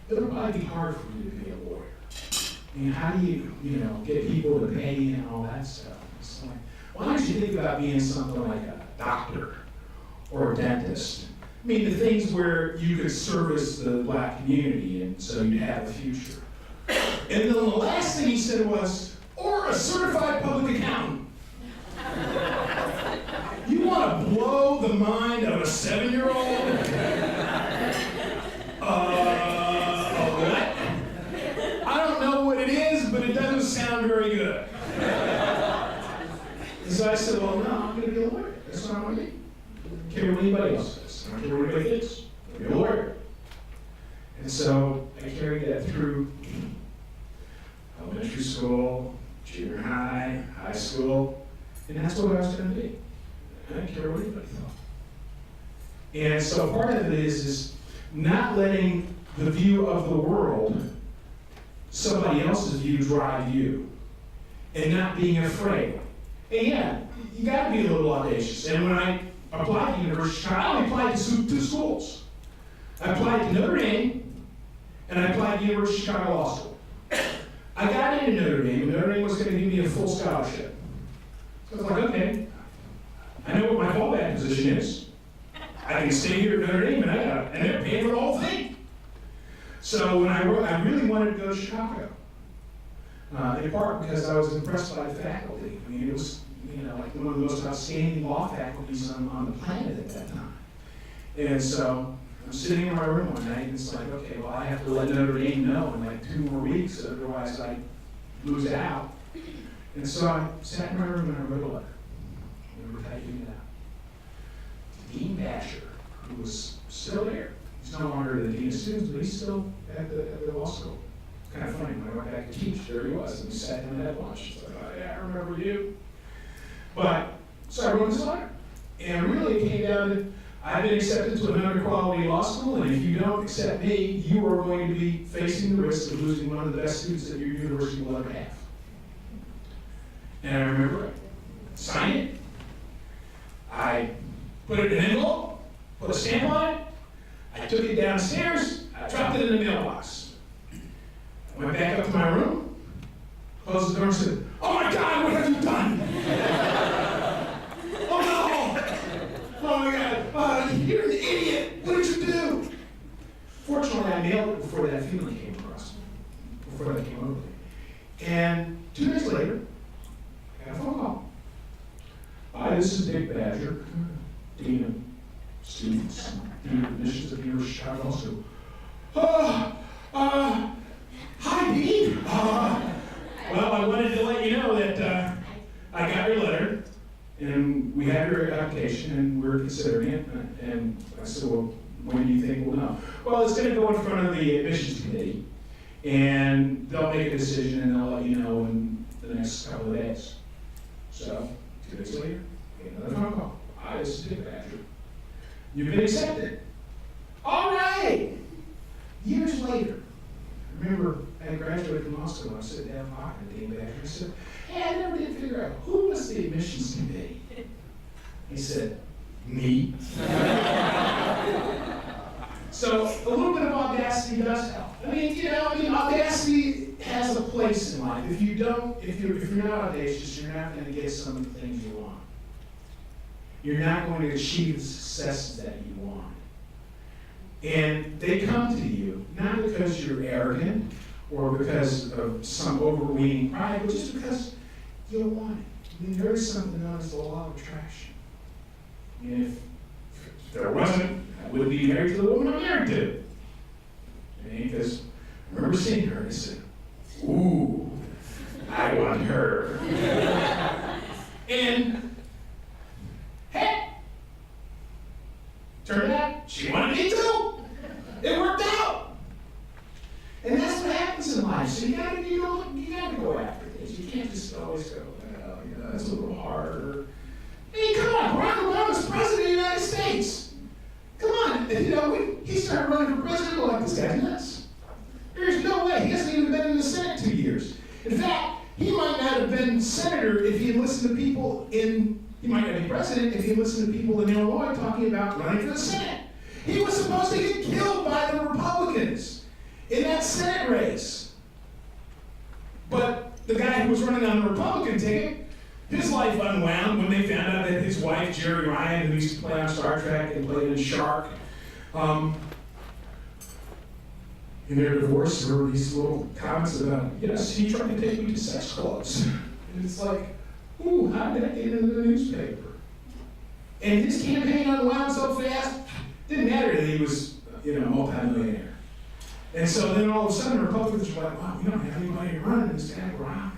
It'll probably be hard for you to be a lawyer. And how do you get people to pay you and all that stuff? It's like, why don't you think about being something like a doctor or a dentist? I mean, the things where you could service the black community and so you'd have a future. And then the last thing he said was, or a certified public accountant. You want to blow the mind of a 7-year-old? What? I don't know what it is, but it doesn't sound very good. And so I said, well, no, I'm going to be a lawyer. That's what I want to be. I don't care what anybody else says. I don't care what anybody thinks. I'm going to be a lawyer. And so I carried that through elementary school, junior high, high school, and that's what I was going to be. I didn't care what anybody thought. And so part of it is not letting the view of the world, somebody else's view, drive you, and not being afraid. And yeah, you got to be a little audacious. And when I applied to University of Chicago, I only applied to 2 schools. I applied to Notre Dame, and I applied to University of Chicago Law School. I got into Notre Dame, and Notre Dame was going to give me a full scholarship. So I was like, okay, I know what my fallback position is. I can stay here at Notre Dame, and they're paying for the whole thing. So when I really wanted to go to Chicago, in part because I was impressed by the faculty. I mean, it was like one of the most outstanding law faculties on the planet at that time. And so I'm sitting in my room one night, and it's like, okay, well, I have to let Notre Dame know in like 2 more weeks, otherwise I lose out. And so I sat in my room and I wrote a letter. I remember typing it out. To Dean Basher, who was still there. He's no longer the dean of students, but he's still at the law school. It's kind of funny, when I went back to teach, there he was, and we sat down and had lunch. So I thought, yeah, I remember you. But, so I wrote this letter. And really it came down to, I've been accepted to another quality law school, and if you don't accept me, you are going to be facing the risk of losing one of the best students that your university will ever have. And I remember I signed it. I put it in an envelope, put a stamp on it. I took it downstairs, I dropped it in the mailbox. I went back up to my room, closed the door and said, oh my God, what have you done? Oh no! Oh my God, you're an idiot! What did you do? Fortunately, I nailed it before that feeling came across me, before that came over me. And 2 days later, I got a phone call. Hi, this is Dick Badger, Dean of Students, Dean of Admissions at the University of Chicago School. Hi, Dean. Well, I wanted to let you know that I got your letter, and we have your application, and we're considering it. And I said, well, when do you think we'll know? Well, it's going to go in front of the admissions committee, and they'll make a decision, and they'll let you know in the next couple of days. So, 2 days later, I get another phone call. Hi, this is Dick Badger. You've been accepted. All right. Years later, I remember I graduated from law school, and I was sitting down talking to Dean Badger. I said, hey, I never did figure out who was the admissions committee. He said, me. So a little bit of audacity does help. I mean, audacity has a place in life. If you're not audacious, you're not going to get some of the things you want. You're not going to achieve the successes that you want. And they come to you, not because you're arrogant or because of some overweening pride, but just because you want it. I mean, there is something known as the law of attraction. And if If there wasn't, I wouldn't be married to the woman I'm married to. Because I remember seeing her and I said, ooh, I want her. And hey, turned out she wanted me too. It worked out. And that's what happens in life. So you gotta go after things. You can't just always go, well, that's a little harder. Hey, come on, Barack Obama's president of the United States. Come on, when he started running for president, we're like, this guy's nuts. There's no way. He hasn't even been in the Senate 2 years. In fact, he might not have been senator if he had listened to people he might not be president if he had listened to people in Illinois talking about running for the Senate. He was supposed to get killed by the Republicans in that Senate race. But the guy who was running on the Republican ticket, his life unwound when they found out that his wife, Jerry Ryan, who used to play on Star Trek and played in Shark, in their divorce, there were these little comments about, yes, he tried to take me to sex clubs. And it's like, ooh, how did that get into the newspaper? And his campaign unwound so fast, didn't matter that he was, a multi-millionaire. And so then all of a sudden, Republicans were like, wow, we don't have anybody running this guy, Barack.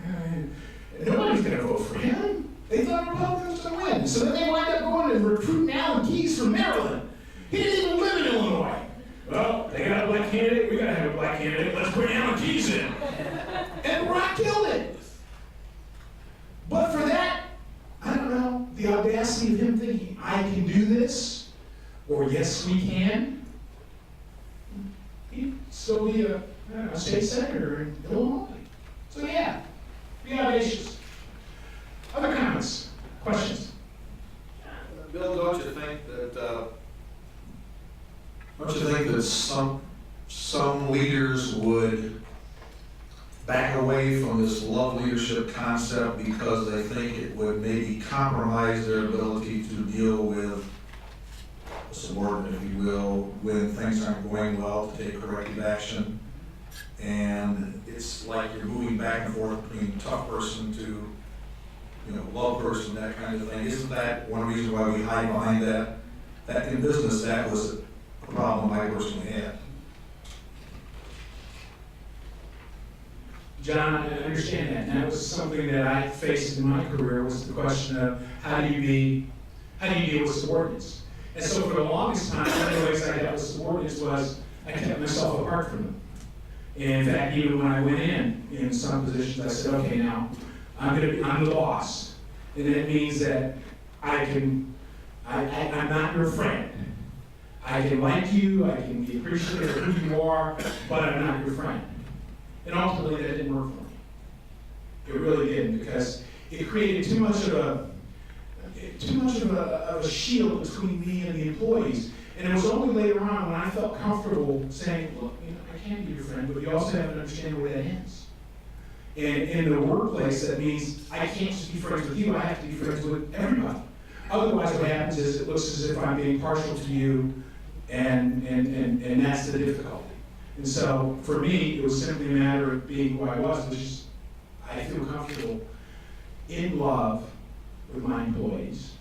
Nobody's going to vote for him. They thought Republicans were going to win. So then they wind up going and recruiting Alan Keyes from Maryland. He didn't even live in Illinois. Well, they got a black candidate, we got to have a black candidate, let's bring Alan Keyes in. And Barack killed it. But for that, I don't know, the audacity of him thinking, I can do this, or yes, we can, he'd still be a state senator in Illinois. So yeah, be audacious. Other comments, questions? Bill, don't you think that some leaders would back away from this love leadership concept because they think it would maybe compromise their ability to deal with a subordinate, if you will, when things aren't going well, to take corrective action? And it's like you're moving back and forth between tough person to love person, that kind of thing. Isn't that one reason why we hide behind that? That in business, that was a problem I personally had. John, I understand that. And that was something that I faced in my career, was the question of how do you deal with subordinates? And so for the longest time, one of the ways I dealt with subordinates was I kept myself apart from them. And in fact, even when I went in some positions, I said, okay, now I'm the boss. And that means that I'm not your friend. I can like you, I can be appreciative of who you are, but I'm not your friend. And ultimately, that didn't work for me. It really didn't, because it created too much of a shield between me and the employees. And it was only later on when I felt comfortable saying, look, I can be your friend, but you also have to understand where that ends. And in the workplace, that means I can't just be friends with you, I have to be friends with everybody. Otherwise, what happens is it looks as if I'm being partial to you, and that's the difficulty. And so, for me, it was simply a matter of being who I was, which is, I feel comfortable in love with my employees,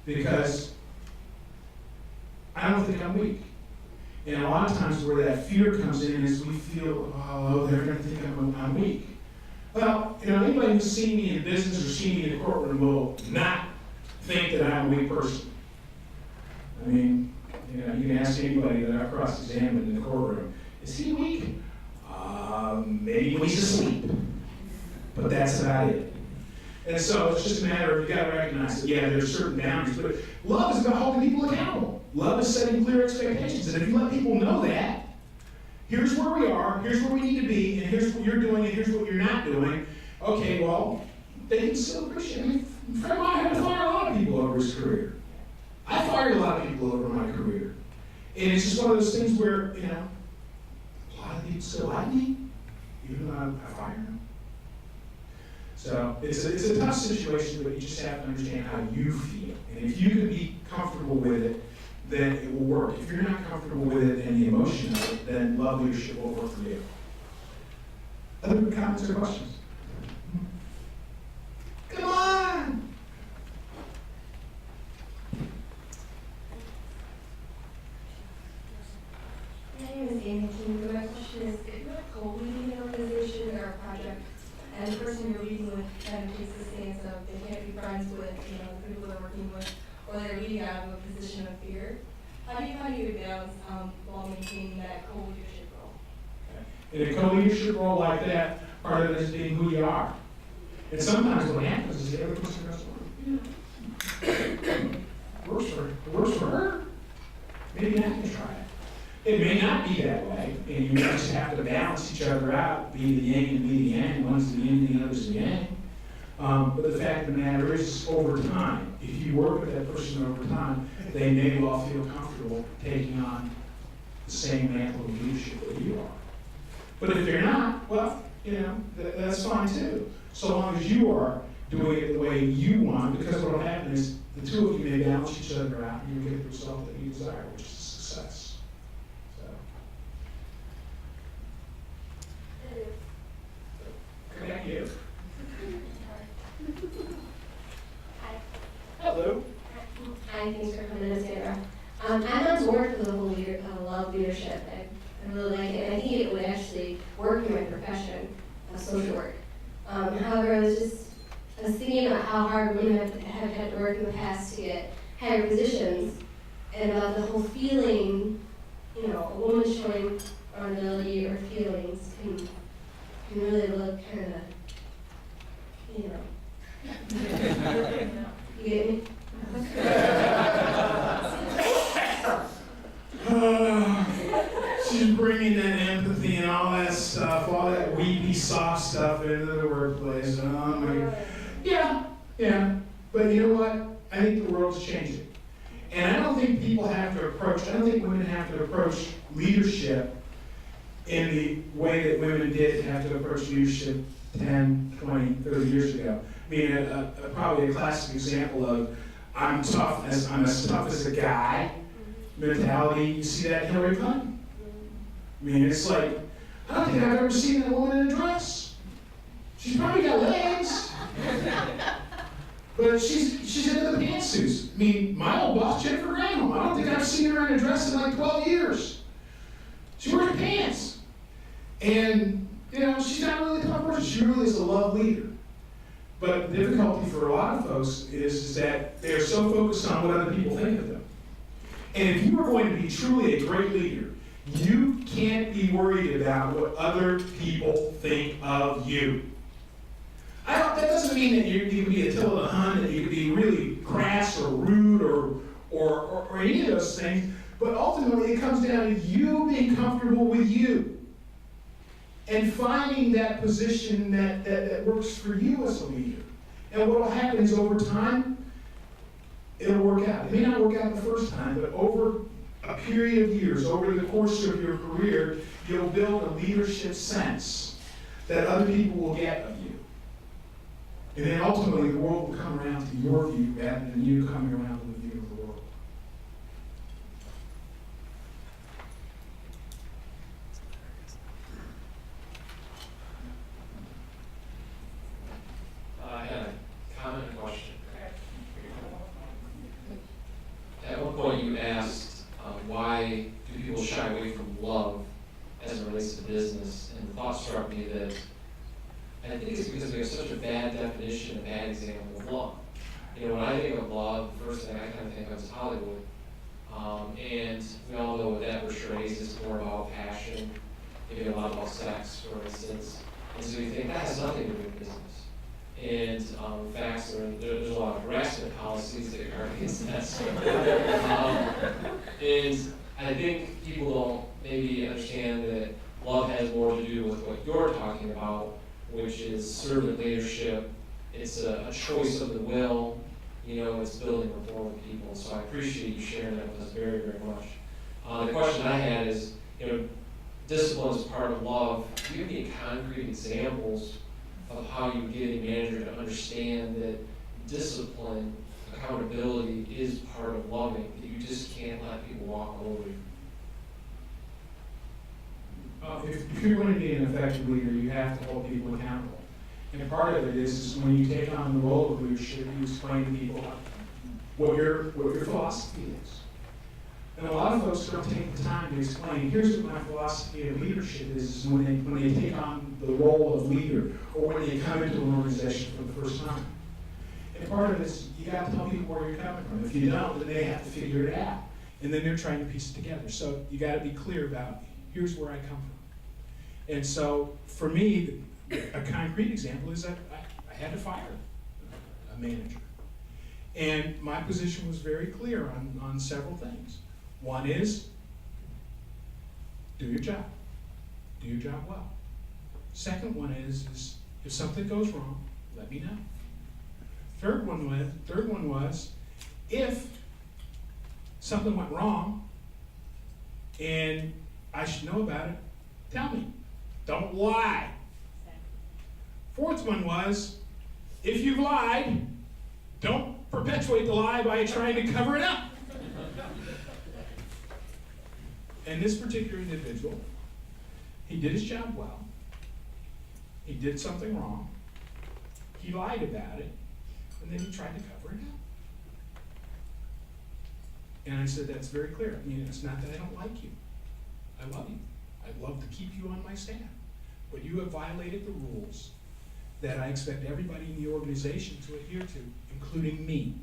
because I don't think I'm weak. And a lot of times where that fear comes in is we feel, oh, they're going to think I'm weak. Well, anybody who's seen me in business or seen me in the courtroom will not think that I'm a weak person. I mean, you can ask anybody that I've cross-examined in the courtroom, is he weak? Maybe when he's asleep. But that's about it. And so it's just a matter of, you got to recognize that, yeah, there's certain boundaries, but love is about holding people accountable. Love is setting clear expectations. And if you let people know that, here's where we are, here's where we need to be, and here's what you're doing, and here's what you're not doing, okay, well, they can still appreciate me. A friend of mine had to fire a lot of people over his career. I fired a lot of people over my career. And it's just one of those things where, a lot of people still like me, even though I fired them. So it's a tough situation, but you just have to understand how you feel. And if you can be comfortable with it, then it will work. If you're not comfortable with it and the emotion of it, then love leadership won't work for you. Other comments or questions? Come on! you're leading with kind of takes the stance of they can't be friends with, you know, the people they're working with, or they're leading out of a position of fear. How do you balance while maintaining that co-leadership role? In a co-leadership role like that, part of it is being who you are. And sometimes what happens is the other person goes, works for her. Maybe I can try it. It may not be that way, and you just have to balance each other out, be the yin and be the yang. One's the yin, the other's the yang. But the fact of the matter is, over time, if you work with that person over time, they may well feel comfortable taking on the same mantle of leadership that you are. But if they're not, well, you know, that's fine too. So long as you are doing it the way you want, because what will happen is the two of you may balance each other out and you get the result that you desire, which is success. So. Come back here. Hi. Hello. Hi, thanks for coming in, Sarah. I'm not to work with a whole love leadership. I really like it, and I think it would actually work in my profession of social work. However, I was thinking about how hard women have had to work in the past to get higher positions, and about the whole feeling, you know, a woman showing vulnerability or feelings can really look kind of, you know. You get me? She's bringing that empathy and all that stuff, all that weepy, soft stuff into the workplace. Oh my. Yeah. But you know what? I think the world's changing. And I don't think I don't think women have to approach leadership in the way that women did have to approach leadership 10, 20, 30 years ago. I mean, probably a classic example of I'm as tough as a guy mentality. You see that in Hillary Clinton. I mean, it's like, I don't think I've ever seen a woman in a dress. She's probably got legs. But she's into the pantsuits. I mean, my old boss, Jennifer Granholm, I don't think I've seen her in a dress in like 12 years. She wears pants. And, you know, she's not really a tough person. She really is a love leader. But the difficulty for a lot of folks is that they're so focused on what other people think of them. And if you are going to be truly a great leader, you can't be worried about what other people think of you. That doesn't mean that you can be Attila the Hun, that you can be really crass or rude or any of those things, but ultimately it comes down to you being comfortable with you and finding that position that works for you as a leader. And what will happen is over time, it'll work out. It may not work out the first time, but over a period of years, over the course of your career, you'll build a leadership sense that other people will get of you. And then ultimately the world will come around to your view rather than you coming around to the view of the world. I had a comment and question. At one point you asked, why do people shy away from love as it relates to business? And the thought struck me that I think it's because we have such a bad definition, a bad example of love. You know, when I think of love, the first thing I kind of think of is Hollywood. And we all know what that portrays. It's more about passion, maybe a lot about sex, for instance. And so you think that has nothing to do with business. And in fact, there's a lot of harassment policies that guard against that. And I think people don't maybe understand that love has more to do with what you're talking about, which is servant leadership. It's a choice of the will. You know, it's building rapport with people. So I appreciate you sharing that with us very, very much. The question I had is, you know, discipline is part of love. Do you have any concrete examples of how you get a manager to understand that discipline, accountability is part of loving, that you just can't let people walk all over you? If you're going to be an effective leader, you have to hold people accountable. And part of it is when you take on the role of leadership, you explain to people what your philosophy is. And a lot of folks don't take the time to explain, here's what my philosophy of leadership is when they take on the role of leader, or when they come into an organization for the first time. And part of it is, you got to tell people where you're coming from. If you don't, then they have to figure it out. And then they're trying to piece it together. So you got to be clear about, here's where I come from. And so, for me, a concrete example is that I had to fire a manager. And my position was very clear on several things. One is, do your job. Do your job well. Second one is if something goes wrong, let me know. Third one was, if something went wrong and I should know about it, tell me. Don't lie. Fourth one was, if you've lied, don't perpetuate the lie by trying to cover it up. And this particular individual, he did his job well. He did something wrong. He lied about it, and then he tried to cover it up. And I said, that's very clear. I mean, it's not that I don't like you. I love you. I'd love to keep you on my staff. But you have violated the rules that I expect everybody in the organization to adhere to, including me.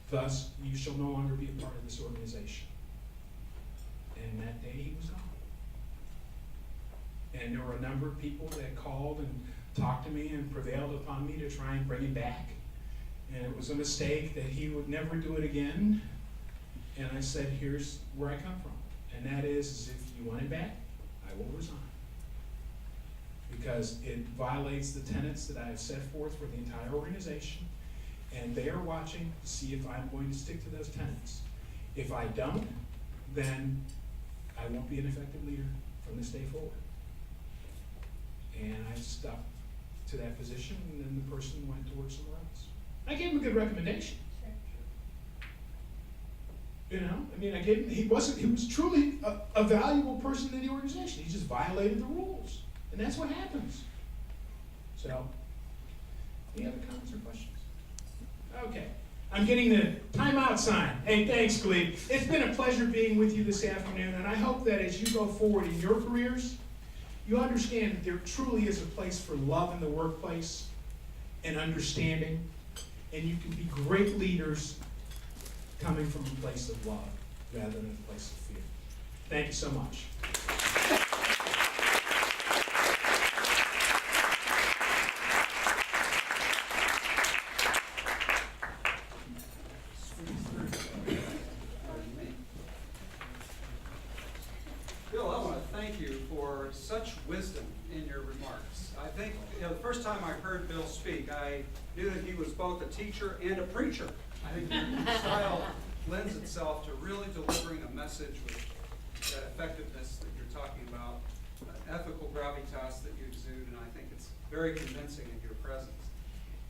Thus, you shall no longer be a part of this organization. And that day he was gone. And there were a number of people that called and talked to me and prevailed upon me to try and bring him back. And it was a mistake that he would never do it again. And I said, here's where I come from. And that is if you want him back, I will resign. Because it violates the tenets that I have set forth for the entire organization. And they are watching to see if I'm going to stick to those tenets. If I don't, then I won't be an effective leader from this day forward. And I stuck to that position, and then the person went to work somewhere else. I gave him a good recommendation. You know, I mean, he was truly a valuable person in the organization. He just violated the rules. And that's what happens. So, any other comments or questions? Okay. I'm getting the timeout sign. Hey, thanks, Glee. It's been a pleasure being with you this afternoon, and I hope that as you go forward in your careers, you understand that there truly is a place for love in the workplace and understanding, and you can be great leaders coming from a place of love rather than a place of fear. Thank you so much. Bill, I want to thank you for such wisdom in your remarks. I think the first time I heard Bill speak, I knew that he was both a teacher and a preacher. I think your style lends itself to really delivering a message with that effectiveness that you're talking about, an ethical gravitas that you exude, and I think it's very convincing in your presence.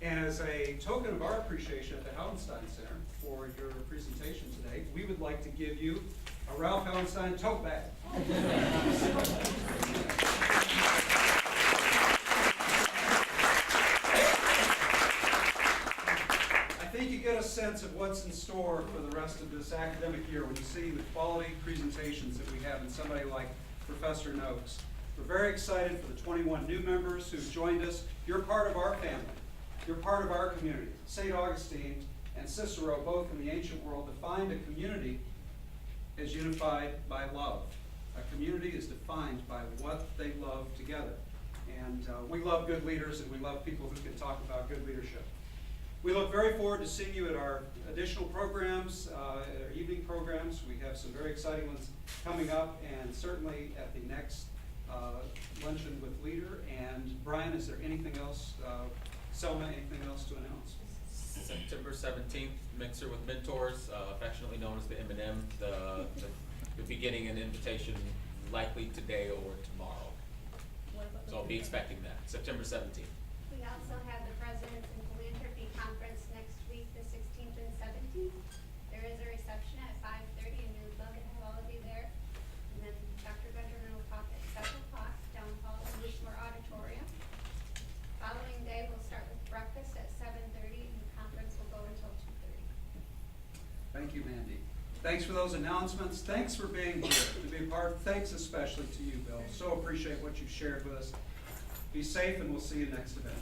And as a token of our appreciation at the Hauenstein Center for your presentation today, we would like to give you a Ralph Hauenstein tote bag. I think you get a sense of what's in store for the rest of this academic year when you see the quality presentations that we have in somebody like Professor Noakes. We're very excited for the 21 new members who've joined us. You're part of our family. You're part of our community. St. Augustine and Cicero, both in the ancient world, defined a community as unified by love. A community is defined by what they love together. And we love good leaders, and we love people who can talk about good leadership. We look very forward to seeing you at our additional programs, at our evening programs. We have some very exciting ones coming up, and certainly at the next luncheon with Leader. And Brian, is there anything else? Selma, anything else to announce? September 17th, Mixer with Mentors, affectionately known as the M&M. You'll be getting an invitation likely today or tomorrow. So I'll be expecting that, September 17th. We also have the Presidents in Philanthropy Conference next week, the 16th and 17th. There is a reception at 5:30, and we would love to have all of you there. And then Dr. Benjamin will talk at 7 o'clock down hall in the Wishmore Auditorium. Following day, we'll start with breakfast at 7:30, and the conference will go until 2:30. Thank you, Mandy. Thanks for those announcements. Thanks for being here to be a part. Thanks especially to you, Bill. So appreciate what you've shared with us. Be safe, and we'll see you next event.